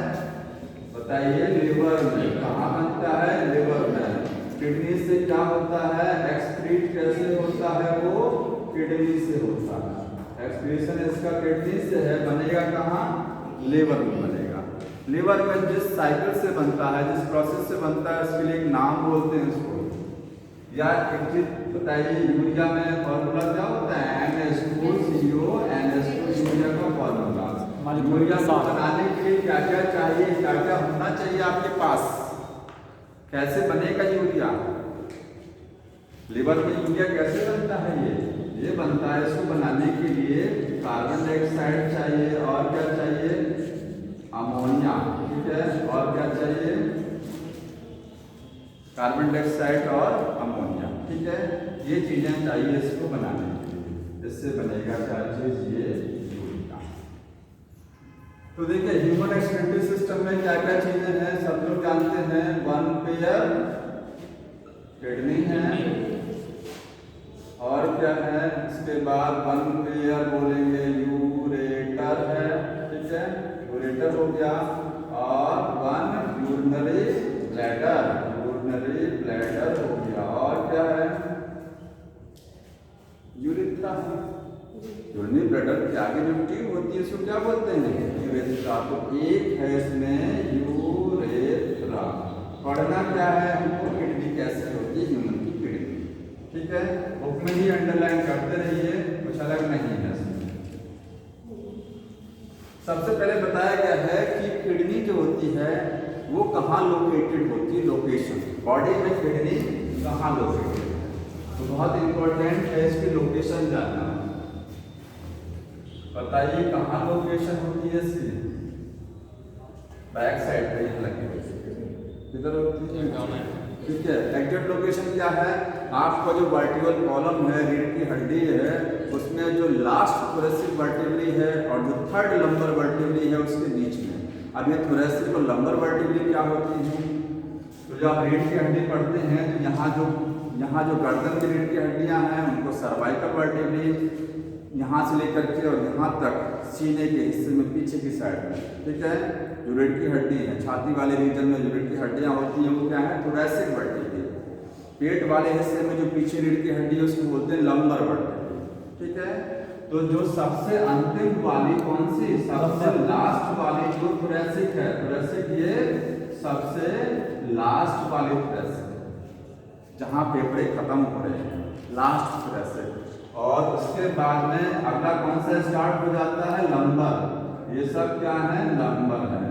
बताइए, लिवर में। कहाँ बनता है? लिवर में। किडनी से क्या होता है? एक्सक्रीट कैसे होता है? वो किडनी से होता है। एक्सक्रीशन इसका किडनी से है, बनेगा कहाँ? लिवर में बनेगा। लिवर में जिस साइकिल से बनता है, जिस प्रोसेस से बनता है, उसके लिए एक नाम बोलते हैं उसको। या एक चीज बताइए, यूरिया में फॉर्मूला क्या होता है? NH2CO NH2 यूरिया का फॉर्मूला। यूरिया को बनाने के लिए क्या क्या चाहिए, क्या क्या होना चाहिए आपके पास? कैसे बनेगा यूरिया? लिवर में यूरिया कैसे बनता है? ये बनता है। इसको बनाने के लिए कार्बन डाइऑक्साइड चाहिए, और क्या चाहिए? अमोनिया, ठीक है। और क्या चाहिए? कार्बन डाइऑक्साइड और अमोनिया, ठीक है। ये चीजें चाहिए इसको बनाने के लिए। इससे बनेगा क्या चीज? ये यूरिया। तो देखिए, ह्यूमन एक्सक्रीटरी सिस्टम में क्या क्या चीजें हैं सब लोग जानते हैं। 1 पेयर किडनी है, और क्या है? इसके बाद 1 पेयर बोलेंगे यूरेटर है, ठीक है। यूरेटर हो गया। और 1 यूरिनरी ब्लैडर, यूरिनरी ब्लैडर हो गया। और क्या है? यूरेथ्रा है। यूरिनरी ब्लैडर के आगे जो ट्यूब होती है उसको क्या बोलते हैं? यूरेथ्रा। तो एक है इसमें यूरेथ्रा। पढ़ना क्या है हमको? किडनी कैसे होती है, ह्यूमन की किडनी, ठीक है। बुक में ही अंडरलाइन करते रहिए, कुछ अलग नहीं है इसमें। सबसे पहले बताया गया है कि किडनी जो होती है वो कहाँ लोकेटेड होती है? लोकेशन। बॉडी में किडनी कहाँ लोकेटेड है? तो बहुत इंपॉर्टेंट है इसकी लोकेशन जानना। बताइए कहाँ लोकेशन होती है इसकी? बैक साइड पे यहाँ लगी हुई किधर होती है? ठीक है। एग्जैक्ट लोकेशन क्या है? आपका जो वर्टिकल कॉलम है, रीढ़ की हड्डी है, उसमें जो लास्ट थोरेसिक वर्टिब्री है और जो थर्ड लंबर वर्टिब्री है उसके बीच में। अब ये थोरेसिक और लंबर वर्टिब्री क्या होती है? तो जब आप रीढ़ की हड्डी पढ़ते हैं तो यहाँ जो गर्दन की रीढ़ की हड्डियाँ हैं उनको सर्वाइकल वर्टिब्री, यहाँ से लेकर के और यहाँ तक सीने के हिस्से में पीछे की साइड में, ठीक है। जो रीढ़ की हड्डी है, छाती वाले रीजन में जो रीढ़ की हड्डियाँ होती हैं वो क्या है? Thoracic vertebrae. पेट वाले हिस्से में जो पीछे रीढ़ की हड्डी है उसको बोलते हैं लंबर वर्टिब्री, ठीक है। तो जो सबसे अंतिम वाली कौन सी? सबसे लास्ट वाली जो थोरेसिक है, थोरेसिक ये सबसे लास्ट वाली थोरेसिक, जहाँ फेफड़े खत्म हो रहे हैं, लास्ट थोरेसिक। और उसके बाद में अगला कौन सा स्टार्ट हो जाता है? लंबर। ये सब क्या है? लंबर है।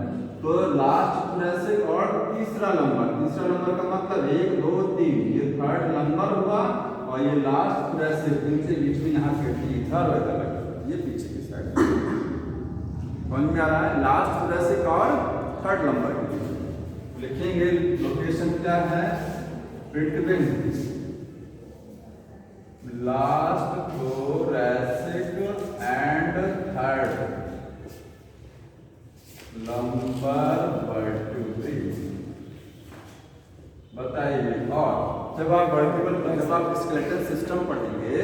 तो लास्ट थोरेसिक और तीसरा लंबर। तीसरा लंबर का मतलब 1 2 3, ये थर्ड लंबर हुआ। और ये लास्ट थोरेसिक, इनके बीच में यहाँ किडनी इधर और इधर, ये पीछे की साइड समझ में आ रहा है? लास्ट थोरेसिक और थर्ड लंबर के बीच लिखेंगे। लोकेशन क्या है? Between last thoracic and third lumbar vertebrae. बताइए। और जब आप स्केलेटल सिस्टम पढ़ेंगे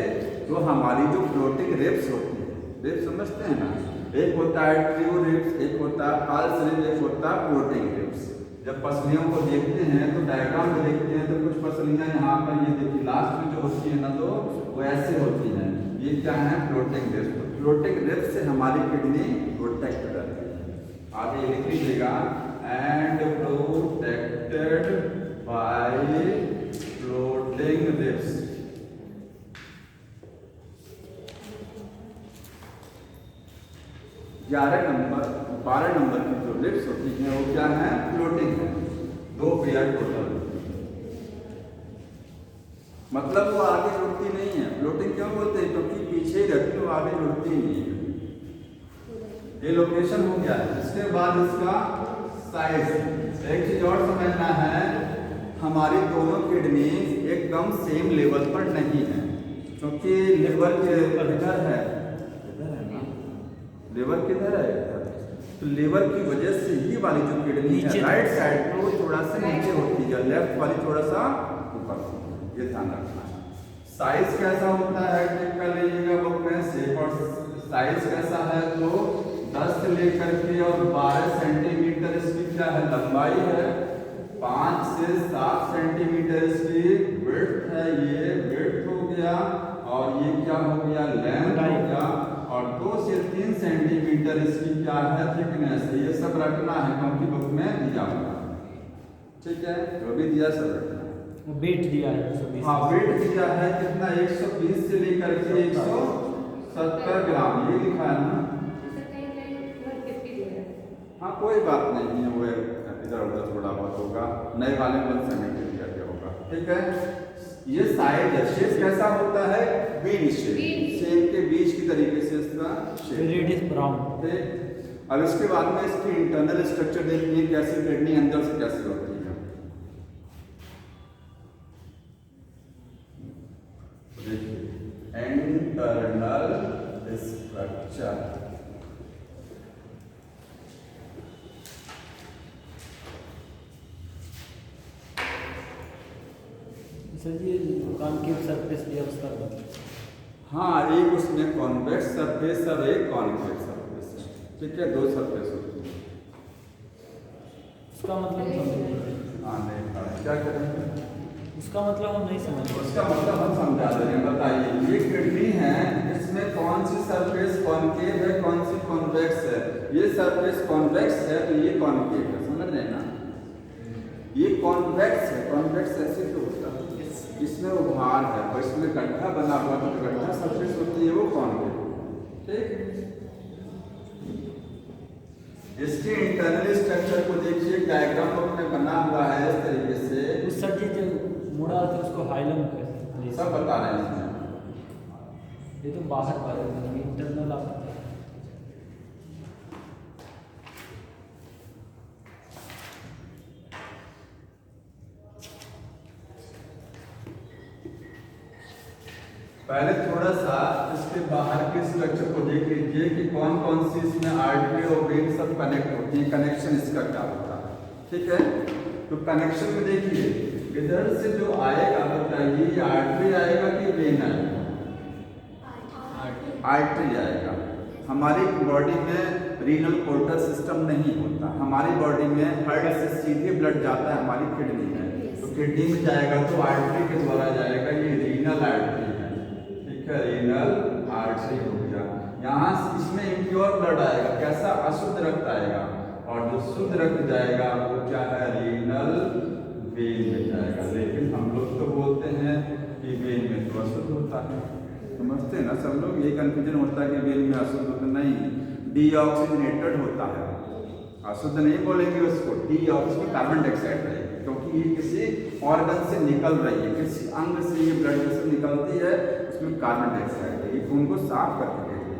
तो हमारी जो फ्लोटिंग रिब्स होती है, रिब्स समझते हैं ना? एक होता है ट्रू रिब्स, एक होता है फॉल्स रिब्स, एक होता है फ्लोटिंग रिब्स। जब पसलियों को देखते हैं तो डायग्राम में देखते हैं तो कुछ पसलियां यहाँ पर, ये देखिए लास्ट में जो होती है ना, तो वो ऐसे होती हैं। ये क्या है? Floating ribs. तो फ्लोटिंग रिब्स से हमारी किडनी प्रोटेक्ट रहती है। आगे लिख लीजिएगा, and protected by floating ribs. ग्यारह नंबर 12 नंबर की जो रिब्स होती हैं वो क्या है? फ्लोटिंग है। 2 पेयर टोटल। मतलब वो आगे जुड़ती नहीं है। फ्लोटिंग क्यों बोलते हैं? क्योंकि पीछे ही रहती है, वो आगे जुड़ती नहीं है। ये लोकेशन हो गया। इसके बाद इसका साइज। एक चीज और समझना है, हमारी दोनों किडनी एकदम सेम लेवल पर नहीं है, क्योंकि लेवल किधर है? इधर है ना, लेवल किधर है? इधर। तो लेवल की वजह से ये वाली जो किडनी है राइट साइड में वो थोड़ा सा नीचे होती है, लेफ्ट वाली थोड़ा सा ऊपर होती है। ये ध्यान रखना है। साइज कैसा होता है चेक कर लीजिएगा बुक में से। और साइज कैसा है तो 10 से लेकर के और 12 सेंटीमीटर इसकी क्या है लंबाई है, 5 से 7 सेंटीमीटर इसकी विड्थ है, ये विड्थ हो गया, और ये क्या हो गया लेंथ हो गया, और 2 से 3 सेंटीमीटर इसकी क्या है थिकनेस है। ये सब रखना है क्योंकि बुक में दिया हुआ है, ठीक है, जो भी दिया सब रखना है। वेट दिया है 120। हाँ वेट दिया है कितना, 120 से लेकर के 170 ग्राम ये लिखा है ना। हाँ कोई बात नहीं है, वो इधर उधर थोड़ा बहुत होगा, नए वाले में 170 दिया गया होगा, ठीक है। ये साइड है, शेप कैसा होता है बीन शेप, सेम के बीच की तरीके से इसका शेप, रेडियस ब्राउन। ठीक। अब इसके बाद में इसकी इंटरनल स्ट्रक्चर देखिए कैसे किडनी अंदर से कैसे होती है। देखिए इंटरनल स्ट्रक्चर, सर जी कॉनकेव सरफेस लिया उसका हाँ एक उसमें कॉन्वेक्स सरफेस और एक कॉन्केव सरफेस है, ठीक है, 2 सरफेस होती है। उसका मतलब समझिए। हाँ नहीं क्या करेंगे, उसका मतलब हम नहीं समझ। उसका मतलब हम समझा दे रहे हैं। बताइए ये किडनी है, इसमें कौन सी सरफेस कॉन्केव है, कौन सी कॉन्वेक्स है। ये सरफेस कॉन्वेक्स है तो ये कॉन्केव है, समझ रहे हैं ना। ये कॉन्वेक्स है, कॉन्वेक्स ऐसे तो होता है, इसमें उभार है और इसमें गड्ढा बना हुआ तो गड्ढा सरफेस होती है वो कॉन्केव, ठीक। इसके इंटरनल स्ट्रक्चर को देखिए, डायग्राम में बना हुआ है इस तरीके से। उस सर जी जो मुड़ा था उसको हाइलम कहते हैं, सब बता रहे हैं। ये तो बाहर वाले इंटरनल आप पहले थोड़ा सा इसके बाहर के स्ट्रक्चर को देख लीजिए कि कौन कौन सी इसमें आर्टरी और वेन सब कनेक्ट होती है, कनेक्शन इसका क्या होता है, ठीक है। तो कनेक्शन में देखिए इधर से जो आएगा बताइए ये आर्टरी आएगा कि वेन आएगा? आर्टरी आएगा। हमारी बॉडी में रीनल पोर्टल सिस्टम नहीं होता, हमारी बॉडी में हार्ट से सीधे ब्लड जाता है हमारी किडनी में, तो किडनी में जाएगा तो आर्टरी के द्वारा जाएगा, ये रीनल आर्टरी है, ठीक है, रीनल आर्टरी हो गया। यहाँ इसमें इम्प्योर ब्लड आएगा, कैसा अशुद्ध रक्त आएगा, और जो शुद्ध रक्त जाएगा वो क्या है रीनल वेन में जाएगा। लेकिन हम लोग तो बोलते हैं कि वेन में तो अशुद्ध होता है, समझते हैं ना सब लोग, ये कंफ्यूजन होता है कि वेन में अशुद्ध होता नहीं, डीऑक्सीजनेटेड होता है, अशुद्ध नहीं बोलेंगे उसको, डीऑक्सी कार्बन डाइऑक्साइड रहेगी, क्योंकि ये किसी ऑर्गन से निकल रही है, किसी अंग से ये ब्लड से निकलती है, उसमें कार्बन डाइऑक्साइड है, ये खून को साफ करके देगी,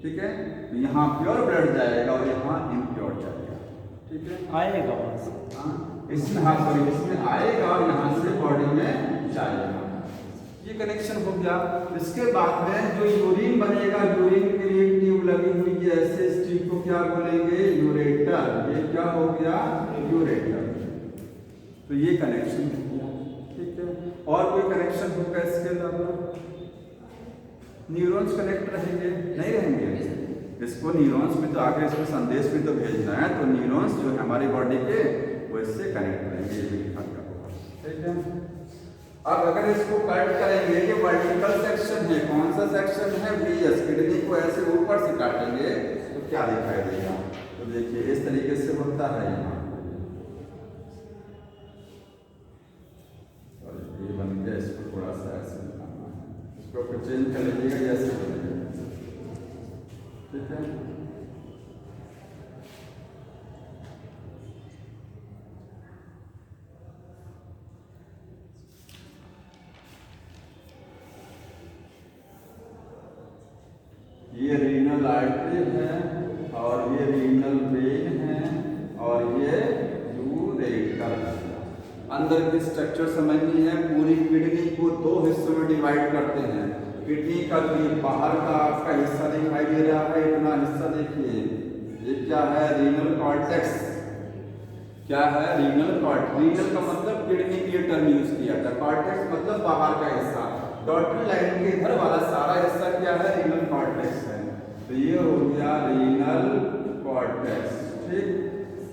ठीक है। तो यहाँ प्योर ब्लड जाएगा और यहाँ इम्प्योर जाएगा, ठीक है, आएगा वहाँ से। हाँ इसमें, हाँ सॉरी इसमें आएगा और यहाँ से बॉडी में जाएगा, ये कनेक्शन हो गया। इसके बाद में जो यूरिन बनेगा, यूरिन के लिए ट्यूब लगी हुई है ऐसे, इस ट्यूब को क्या बोलेंगे यूरेटर, ये क्या हो गया यूरेटर। तो ये कनेक्शन हो गया, ठीक है। और कोई कनेक्शन होगा इसके अलावा? न्यूरॉन्स कनेक्ट रहेंगे नहीं रहेंगे? इसको न्यूरॉन्स में तो आगे इसको संदेश भी तो भेजना है, तो न्यूरॉन्स जो है हमारी बॉडी के वो इससे कनेक्ट रहेंगे, ये भी लिखा गया होगा, ठीक है। अब अगर इसको कट करेंगे, ये वर्टिकल सेक्शन है, कौन सा सेक्शन है वीएस, किडनी को ऐसे ऊपर से काटेंगे तो क्या दिखाई देगा, तो देखिए इस तरीके से होता है यहाँ, ये बन गया, इसको थोड़ा सा ऐसे बनाना है, इसको फिर चेंज कर लीजिएगा, ऐसे बनेगा, ठीक है। ये रीनल आर्टरी है और ये रीनल वेन है और ये यूरेटर। अंदर की स्ट्रक्चर समझनी है। पूरी किडनी को दो हिस्सों में डिवाइड करते हैं। किडनी का जो ये बाहर का आपका हिस्सा दिखाई दे रहा है, इतना हिस्सा देखिए, ये क्या है? Renal cortex. क्या है? Renal cortex. रीनल का मतलब किडनी के लिए टर्म यूज किया था, कॉर्टेक्स मतलब बाहर का हिस्सा। डॉटेड लाइन के इधर वाला सारा हिस्सा क्या है? रीनल कॉर्टेक्स है। तो ये हो गया रीनल कॉर्टेक्स। ठीक,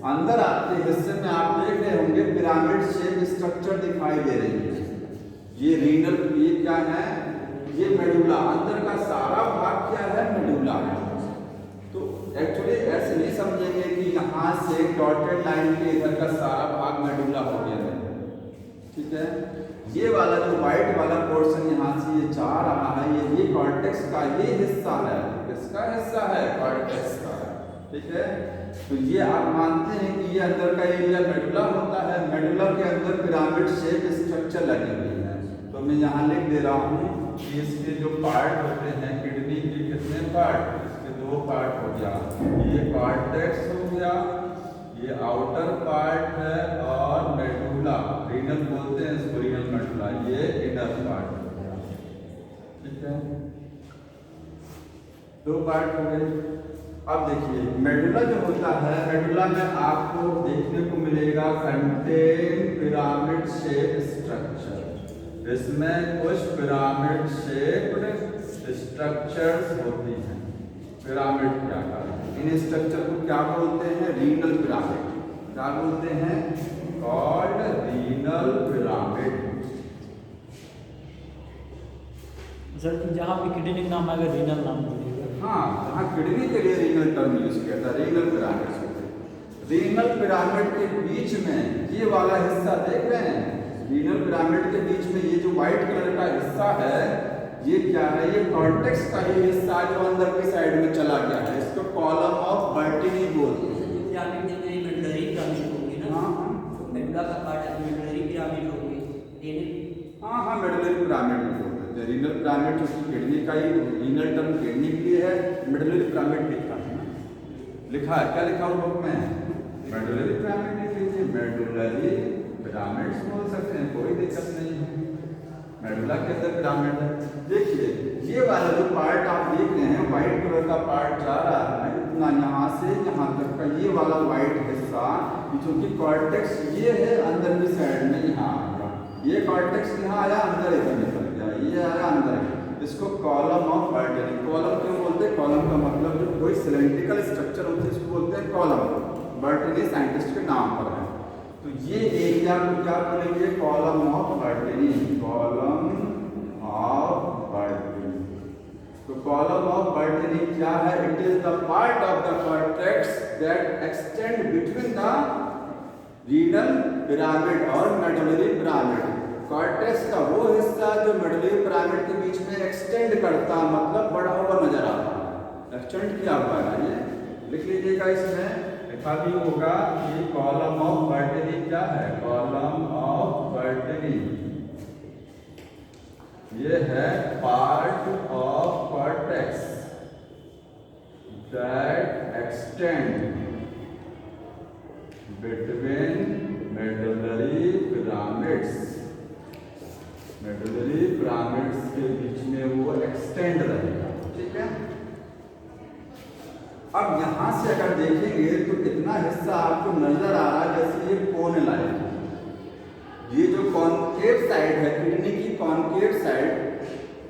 अंदर आपके हिस्से में आप देख रहे होंगे पिरामिड शेप स्ट्रक्चर दिखाई दे रही है। ये रीनल, ये क्या है? ये मेडुला। अंदर का सारा भाग क्या है? मेडुला। तो एक्चुअली ऐसे नहीं समझेंगे कि यहाँ से डॉटेड लाइन के इधर का सारा भाग मेडुला हो गया है। ठीक है, ये वाला जो व्हाइट वाला पोर्शन यहाँ से ये जा रहा है, ये कॉर्टेक्स का ही हिस्सा है। किसका हिस्सा है? कॉर्टेक्स का। ठीक है, तो ये आप मानते हैं कि ये अंदर का एरिया मेडुला होता है। मेडुला के अंदर पिरामिड शेप स्ट्रक्चर लगे हुए हैं। तो मैं यहाँ लिख दे रहा हूँ कि इसके जो पार्ट होते हैं किडनी के, कितने पार्ट? इसके दो पार्ट हो गया। ये कॉर्टेक्स हो गया, ये आउटर पार्ट है, और मेडुला, रीनल बोलते हैं इसको, रीनल मेडुला, ये इनर पार्ट हो गया। ठीक है, दो पार्ट हो गए। अब देखिए मेडुला जो होता है, मेडुला में आपको देखने को मिलेगा कंटेन पिरामिड शेप स्ट्रक्चर। इसमें कुछ पिरामिड शेप्ड स्ट्रक्चर्स होती हैं। पिरामिड क्या है? इन स्ट्रक्चर को क्या बोलते हैं? Renal pyramid. क्या बोलते हैं? Called renal pyramid. सर जहाँ भी किडनी का नाम आएगा रीनल नाम बोलिएगा। हाँ, जहाँ किडनी के लिए रीनल टर्म यूज किया था, रीनल पिरामिड। रीनल पिरामिड के बीच में ये वाला हिस्सा देख रहे हैं? रीनल पिरामिड के बीच में ये जो व्हाइट कलर का हिस्सा है, ये क्या है? ये कॉर्टेक्स का ही हिस्सा जो अंदर की साइड में चला गया है। इसको कॉलम ऑफ बर्टिनी बोलते हैं। पिरामिड में मेरी मेडुलरी पिरामिड होगी ना? हाँ, तो मेडुला का पार्ट है, मेडुलरी पिरामिड होगी। हाँ, मेडुलरी पिरामिड में बोलते हैं। रीनल पिरामिड जो किडनी का ही, रीनल टर्म किडनी के लिए है। मेडुलरी पिरामिड लिखा है ना, लिखा है, क्या लिखा हुआ बुक में? मेडुलरी पिरामिड लिख लीजिए, मेडुलरी पिरामिड्स बोल सकते हैं, कोई दिक्कत नहीं है। मेडुला के अंदर पिरामिड है। देखिए ये वाला जो पार्ट आप देख रहे हैं, व्हाइट कलर का पार्ट जा रहा है इतना, यहाँ से यहाँ तक का ये वाला व्हाइट हिस्सा, जो कि कॉर्टेक्स ये है अंदर की साइड में, यहाँ आया। ये कॉर्टेक्स यहाँ आया, अंदर इधर निकल गया, ये आया अंदर। इसको कॉलम ऑफ बर्टिनी। कॉलम क्यों बोलते हैं? कॉलम का मतलब जो कोई सिलेंड्रिकल स्ट्रक्चर होती है इसको बोलते हैं कॉलम। बर्टिनी साइंटिस्ट के नाम पर है। तो ये एरिया को क्या बोलेंगे? Column of Bertini. Column of Bertini. तो कॉलम ऑफ बर्टिनी क्या है? It is the part of the cortex that extend between the renal pyramid और मेडुलरी पिरामिड। कॉर्टेक्स का वो हिस्सा जो मेडुलरी पिरामिड के बीच में एक्सटेंड करता, मतलब बड़ा हुआ नजर आता है। एक्सटेंड किया हुआ है, ये लिख लीजिएगा। इसमें लिखा भी होगा कि कॉलम ऑफ बर्टिनी क्या है? कॉलम ऑफ बर्टिनी ये है part of cortex that extend between medullary pyramids. Medullary pyramids के बीच में वो एक्सटेंड रहेगा। ठीक है, अब यहाँ से अगर देखेंगे तो कितना हिस्सा आपको नजर आ रहा है, जैसे ये कोन लाइन, ये जो कॉनकेव साइड है किडनी की, कॉनकेव साइड,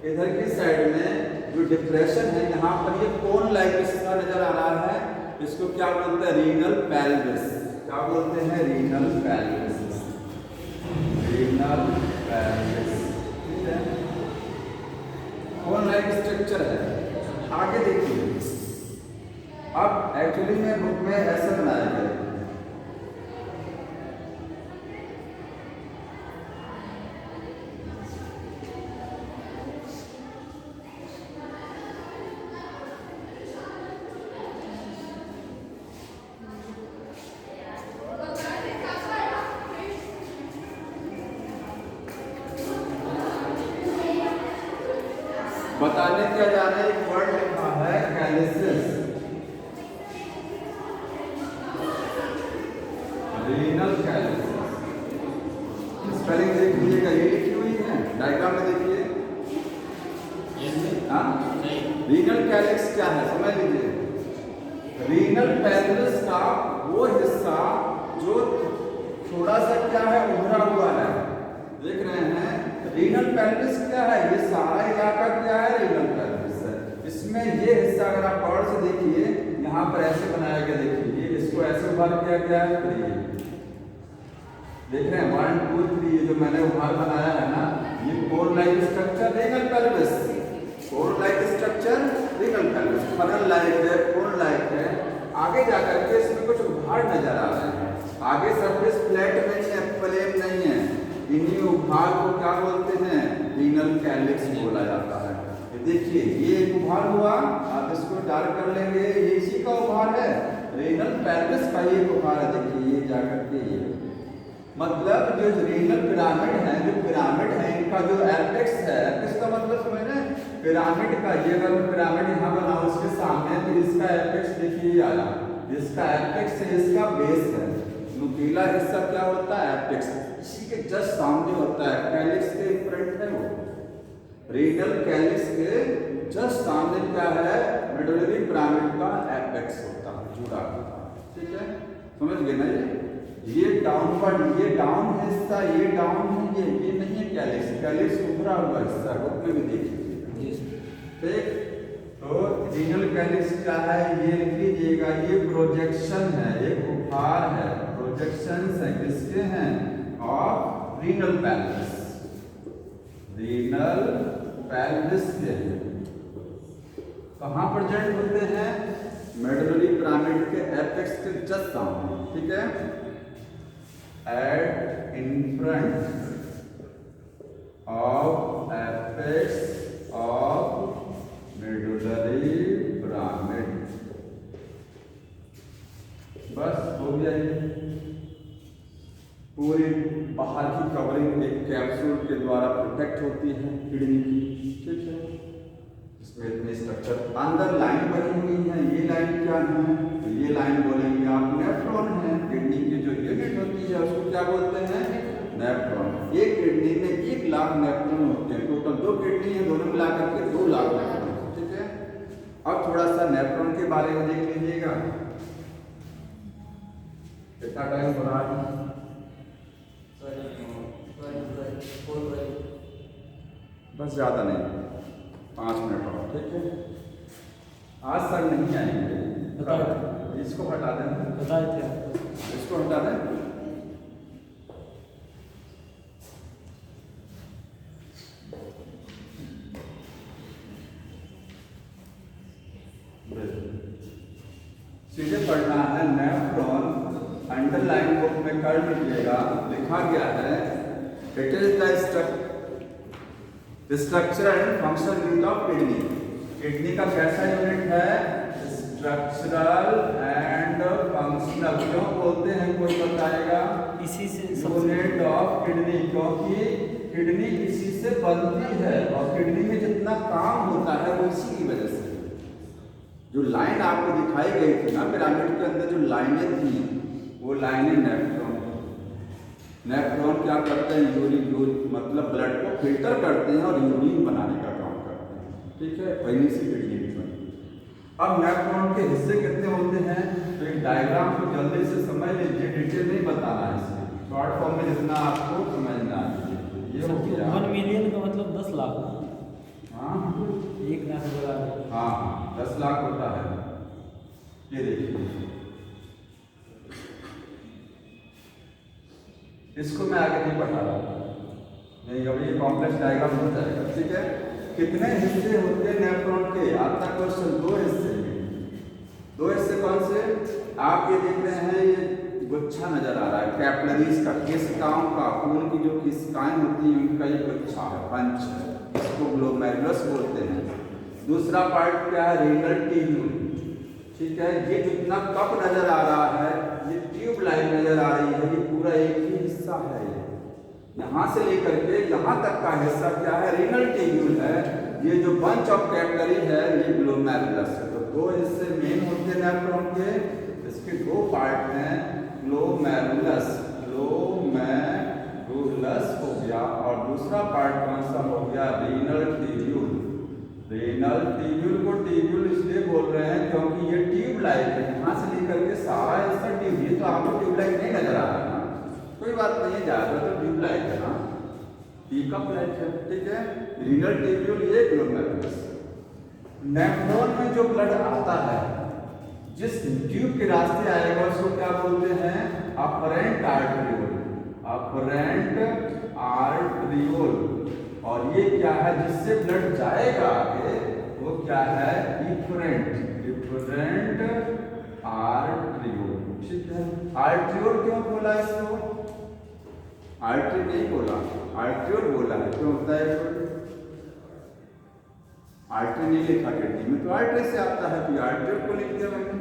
इधर की साइड में जो डिप्रेशन है यहाँ पर, ये कोन लाइक हिस्सा नजर आ रहा है। इसको क्या बोलते हैं? Renal pelvis. क्या बोलते हैं? Renal pelvis. Renal pelvis. ठीक है, कोन लाइक स्ट्रक्चर है। आगे देखिए, अब एक्चुअली में बुक में ऐसा बनाया गया है, बताने क्या जा रहा है? एक वर्ड लिखा है रीनल कैलिक्स क्या है समझ लीजिए। रीनल पेल्विस का वो हिस्सा जो थोड़ा सा क्या है उभरा हुआ है, देख रहे हैं। रीनल पेल्विस क्या है, ये सारा इलाका क्या है रीनल पेल्विस है। इसमें ये हिस्सा अगर आप गौर से देखिए यहाँ पर ऐसे बनाया गया, देखिए इसको ऐसे उभार किया गया है, फिर ये देख रहे हैं 1 2 3 ये जो मैंने उभार बनाया है ना, ये core like structure renal pelvis, core like structure renal pelvis, funnel like है, कोर लाइक है। आगे जाकर के इसमें कुछ उभार नजर आ रहे हैं, आगे सरफेस फ्लैट नहीं है, प्लेन नहीं है। इन्हीं उभार को क्या बोलते हैं, रीनल कैलिक्स बोला जाता है। देखिए ये एक उभार हुआ, आप इसको डार्क कर लेंगे, ये इसी का उभार है, रीनल पेल्विस का ये उभार है। देखिए ये जाकर के ये मतलब जो रीनल पिरामिड है, जो पिरामिड है इनका जो एपेक्स है, इसका मतलब समझ रहे हैं पिरामिड का, ये अगर मैं पिरामिड यहाँ बनाऊं इसके सामने तो इसका एपेक्स देखिए आया, इसका एपेक्स है, इसका बेस है। नुकीला हिस्सा क्या होता है एपेक्स, इसी के जस्ट सामने होता है, कैलिक्स के फ्रंट है वो, रीनल कैलिक्स के जस्ट सामने क्या है मेडुलरी पिरामिड का एपेक्स होता है, जुड़ा होता है। ठीक है समझ गए ना। ये डाउनवर्ड, ये डाउन हिस्सा, ये डाउन है, ये नहीं है कैलिक्स, कैलिक्स उभरा हुआ हिस्सा उसमें भी देखिए। ठीक तो रीनल कैलिक्स क्या है ये लिख लीजिएगा, ये प्रोजेक्शन है, एक उभार है, प्रोजेक्शंस है किसके हैं, of renal pelvis, renal pelvis के कहाँ प्रेजेंट होते हैं, मेडुलरी पिरामिड के एपेक्स के जस्ट सामने। ठीक है, at in front of apex of medullary pyramid. बस हो गया ये, पूरी बाहर की कवरिंग एक कैप्सूल के द्वारा प्रोटेक्ट होती है किडनी की। ठीक है, इसमें इतने स्ट्रक्चर, अंदर लाइन बनी हुई है, ये लाइन क्या है, तो ये लाइन बोलेंगे आप नेफ्रॉन है, किडनी की जो यूनिट होती है उसको क्या बोलते हैं, नेफ्रॉन। एक किडनी में 1 लाख नेफ्रॉन होते हैं, टोटल 2 किडनी है, दोनों मिलाकर के 2 लाख नेफ्रॉन। ठीक है, अब थोड़ा सा नेफ्रॉन के बारे में देख लीजिएगा, कितना टाइम हो रहा है, बस ज़्यादा नहीं, 5 मिनट और। ठीक है, आज सर नहीं आएंगे, इसको हटा दें, बताए थे आप। इसको हटा दें। सीधे पढ़ना है नेफ्रॉन, अंडरलाइन बुक में कर लीजिएगा, लिखा गया है it is the structure and function unit of kidney. Kidney का कैसा यूनिट है, स्ट्रक्चरल एंड फंक्शनल। क्यों बोलते हैं कोई बताएगा, इसी से यूनिट ऑफ किडनी, क्योंकि किडनी इसी से बनती है और किडनी में जितना काम होता है वो इसी की वजह से। जो लाइन आपको दिखाई गई थी ना पिरामिड के अंदर, जो लाइनें थी वो लाइनें नेफ्रॉन, नेफ्रॉन क्या करते हैं, यूरिन मतलब ब्लड को फिल्टर करते हैं और यूरिन बनाने का काम करते हैं। ठीक है, वहीं से किडनी भी बनती है। अब नेफ्रॉन के हिस्से कितने होते हैं, तो एक डायग्राम को जल्दी से समझ लीजिए, डिटेल नहीं बताना है इसमें, शॉर्ट फॉर्म में जितना आपको समझना है। ये हो गया 1 मिलियन का मतलब 10 लाख। हाँ 1 लाख बोला, हाँ 10 लाख होता है। ये देखिए, इसको मैं आगे नहीं पढ़ा रहा, नहीं अब ये कॉम्प्लेक्स डायग्राम हो जाएगा। ठीक है, कितने हिस्से होते हैं नेफ्रॉन के, आता क्वेश्चन 2 हिस्से में। 2 हिस्से कौन से, आप ये देख रहे हैं, ये गुच्छा नजर आ रहा है कैपिलरीज का, केशिकाओं का, खून की जो केशिकाएं होती हैं उनका ये गुच्छा है, पंच है, इसको ग्लोमेरुलस बोलते हैं। दूसरा पार्ट क्या है, रीनल ट्यूब्यूल। ठीक है, ये जितना कप नजर आ रहा है, ये ट्यूब लाइन नजर आ रही है, ये पूरा एक ही हिस्सा है। ये यहाँ से लेकर के यहाँ तक का हिस्सा क्या है, रीनल ट्यूब्यूल है। ये जो बंच ऑफ कैपिलरी है ये ग्लोमेरुलस है। तो 2 हिस्से मेन होते हैं नेफ्रॉन के, इसके 2 पार्ट हैं, ग्लोमेरुलस, ग्लोमेरुलस हो गया, और दूसरा पार्ट कौन सा हो गया, रीनल ट्यूब्यूल। रीनल ट्यूब्यूल को ट्यूब्यूल इसलिए बोल रहे हैं क्योंकि ये ट्यूब लाइक है, यहाँ से लेकर के सारा इसका ट्यूब, ये तो आपको ट्यूब लाइक नहीं नजर आ रहा है ना, कोई बात नहीं है, ज्यादा तो ट्यूब लाइक है ना, टीकप लाइक है, ठीक है। रीनल ट्यूब्यूल ये ग्लोमेरुलस। नेफ्रॉन में जो ब्लड आता है जिस ट्यूब के रास्ते आएगा उसको क्या बोलते हैं? Apparent आर्टरियोल, apparent आर्टरियोल। और ये क्या है जिससे ब्लड जाएगा आगे, वो क्या है? इफरेंट आर्टरियोल, ठीक है। आर्टरियोल क्यों बोला इसको? आर्टरी नहीं बोला, आर्टरियोल बोला है, क्यों होता है? आर्टरी नहीं लिखा किडनी में, तो आर्टरी से आता है, तो आर्टरियोल को लिख दिया मैंने,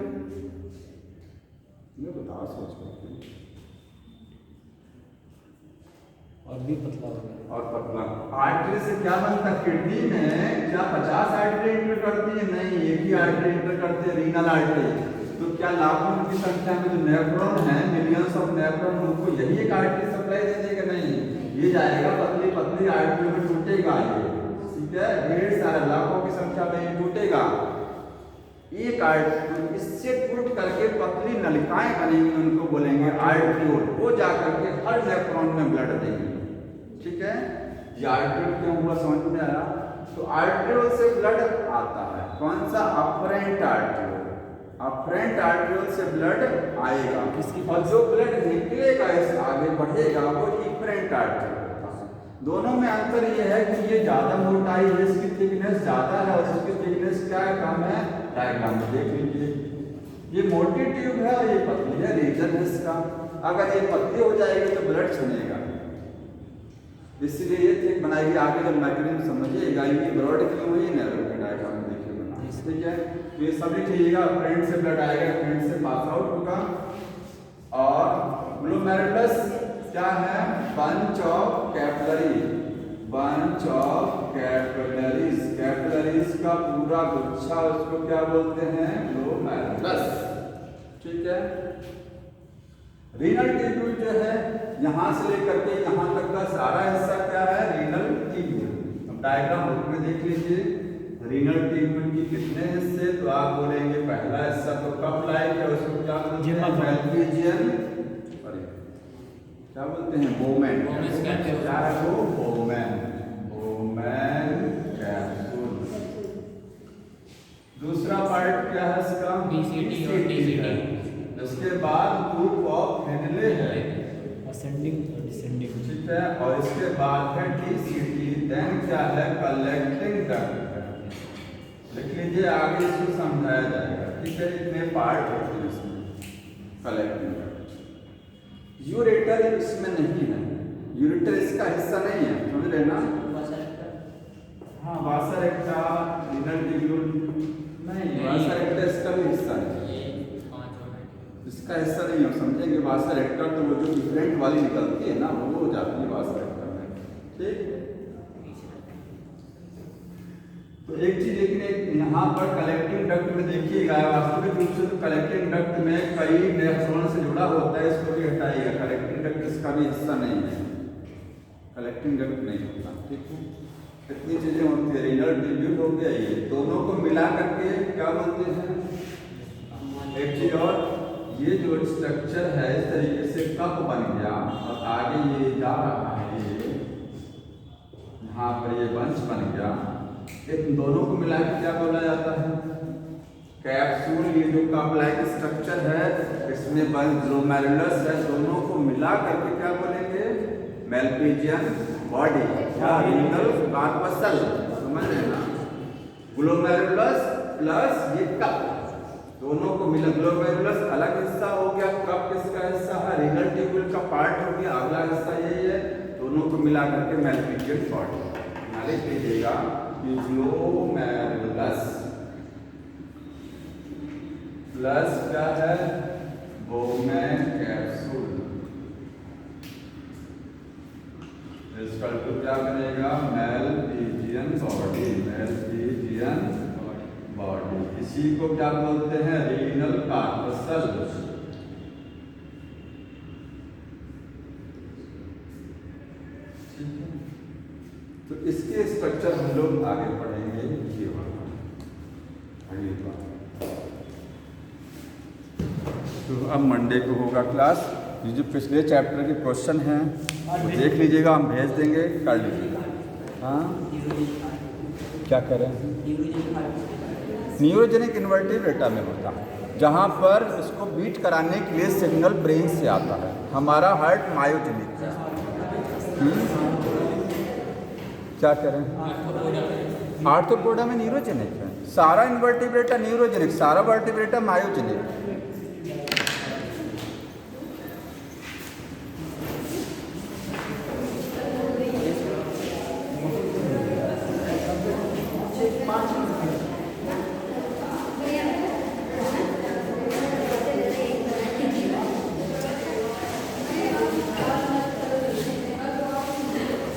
बताओ सोच करके। और भी पतला हो गया, और पतला। आर्टरी से क्या बनता है? किडनी में क्या 50 आर्टरी एंटर करती है? नहीं, एक ही आर्टरी एंटर करती है, रीनल आर्टरी। तो क्या लाखों की संख्या में जो नेफ्रॉन है, मिलियंस ऑफ नेफ्रॉन, उनको यही एक आर्टरी सप्लाई दे देगा? नहीं, ये जाएगा पतली पतली आर्टरी में टूटेगा, ये ठीक है, ढेर सारे लाखों की संख्या में ये टूटेगा। एक आर्टरी इससे टूट करके पतली नलिकाएं बनेंगी, उनको बोलेंगे आर्टरियोल, वो जाकर के हर नेफ्रॉन में ब्लड देंगे, ठीक है। ये आर्टरियोल क्यों हुआ समझ में आया? तो आर्टरियोल से ब्लड आता है, कौन सा? अपरेंट आर्टरियोल, अपरेंट आर्टरियोल से ब्लड आएगा, और जो ब्लड निकलेगा इस आगे बढ़ेगा वो इफरेंट आर्टरियोल। दोनों में अंतर ये है कि ये ज्यादा मोटाई है, इसकी थिकनेस ज्यादा है, और इसकी थिकनेस क्या है? कम है। डायग्राम में देख लीजिए, ये मोटी ट्यूब है और ये पतली है, रीजन है इसका। अगर ये पतली हो जाएगी तो ब्लड छनेगा, इसलिए ये थिक बनाएगी। आगे जब मैकेनिज्म समझिएगा, ये ब्रॉड क्यों हुई, नैरो के डायग्राम में देखिए बना, ठीक है। तो ये सब लिखिएगा, फ्रंट से ब्लड आएगा, फ्रंट से पास आउट होगा। और ग्लोमेरुलस क्या है? Bunch of capillary, bunch of capillaries, capillaries का पूरा गुच्छा, उसको क्या बोलते हैं? ग्लोमेरुलस, ठीक है। रीनल ट्यूब्यूल जो है यहां से लेकर के यहां तक का सारा हिस्सा क्या है? Renal tubule. अब डायग्राम बुक में देख लीजिए, रीनल ट्यूब्यूल की कितने हिस्से? तो आप बोलेंगे पहला हिस्सा तो कप लाइक है, उसको क्या बोलते हैं? मेल्पिजियन, क्या बोलते हैं? बोमेन, क्या है वो? बोमेन, बोमेन कैप्सूल। दूसरा पार्ट क्या है इसका? बीसीटी और टीसीटी। इसके बाद ग्रुप ऑफ हेनले है, असेंडिंग और डिसेंडिंग, ठीक है। और इसके बाद है टीसीटी, देन क्या है? Collecting duct. लिख लीजिए, आगे इसको समझाया जाएगा, ठीक है। इतने पार्ट होते हैं इसमें। कलेक्टिंग डक्ट, यूरेटर इसमें नहीं है, यूरेटर इसका हिस्सा नहीं है, समझ लेना। हाँ, वासा रेक्टा, रीनल ट्यूब्यूल नहीं, वासा रेक्टा इसका भी हिस्सा नहीं, इसका हिस्सा नहीं है, समझेंगे। वासा रेक्टा तो वो जो डिफरेंट वाली निकलती है ना, वो हो जाती है वासा रेक्टा में, ठीक। तो एक चीज लेकिन यहाँ पर कलेक्टिंग डक्ट में देखिएगा, वास्तविक रूप से तो कलेक्टिंग डक्ट में कई नेफ्रॉन से जुड़ा होता है, इसको भी हटाइएगा। कलेक्टिंग डक्ट इसका भी हिस्सा नहीं है, कलेक्टिंग डक्ट नहीं होता, ठीक है। इतनी चीजें होती है। रीनल ट्यूब्यूल हो गया, ये दोनों को मिला करके क्या बोलते हैं? एक चीज और, ये जो स्ट्रक्चर है इस तरीके से कप बन गया और आगे ये जा रहा है, ये यहाँ पर ये बंच बन गया, इन दोनों को मिला के क्या बोला जाता है? कैप्सूल। ये जो कप लाइक स्ट्रक्चर है, इसमें ग्लोमेरुलस है, दोनों को मिला करके क्या बोलेंगे? मेल्पिजियन बॉडी या रीनल कार्पसल, समझ लेना। ग्लोमेरुलस प्लस ये कप, दोनों को मिला। ग्लोमेरुलस अलग हिस्सा हो गया, कप किसका हिस्सा है? रीनल ट्यूब्यूल का पार्ट हो गया, अगला हिस्सा यही है, दोनों को मिला करके मेल्पिजियन बॉडी। लिख लीजिएगा ग्लोमेरुलस प्लस क्या है? बोमेन कैप्सूल, इसका तो क्या बनेगा? मेल्पिजियन बॉडी, मेल्पिजियन बॉडी। इसी को क्या बोलते हैं? Renal corpuscle. तो इसके स्ट्रक्चर हम लोग आगे पढ़ेंगे ये वाला अगली बार। तो अब मंडे को होगा क्लास। ये जो पिछले चैप्टर के क्वेश्चन हैं वो देख लीजिएगा, हम भेज देंगे, कर लीजिएगा। हाँ क्या करें, न्यूरोजेनिक इन्वर्टिब्रेटा में होता है जहाँ पर इसको बीट कराने के लिए सिग्नल ब्रेन से आता है। हमारा हार्ट मायोजेनिक है। क्या करें, आर्थ्रोपोडा में न्यूरोजेनिक है, सारा इन्वर्टिब्रेटा न्यूरोजेनिक, सारा वर्टिब्रेटा मायोजेनिक।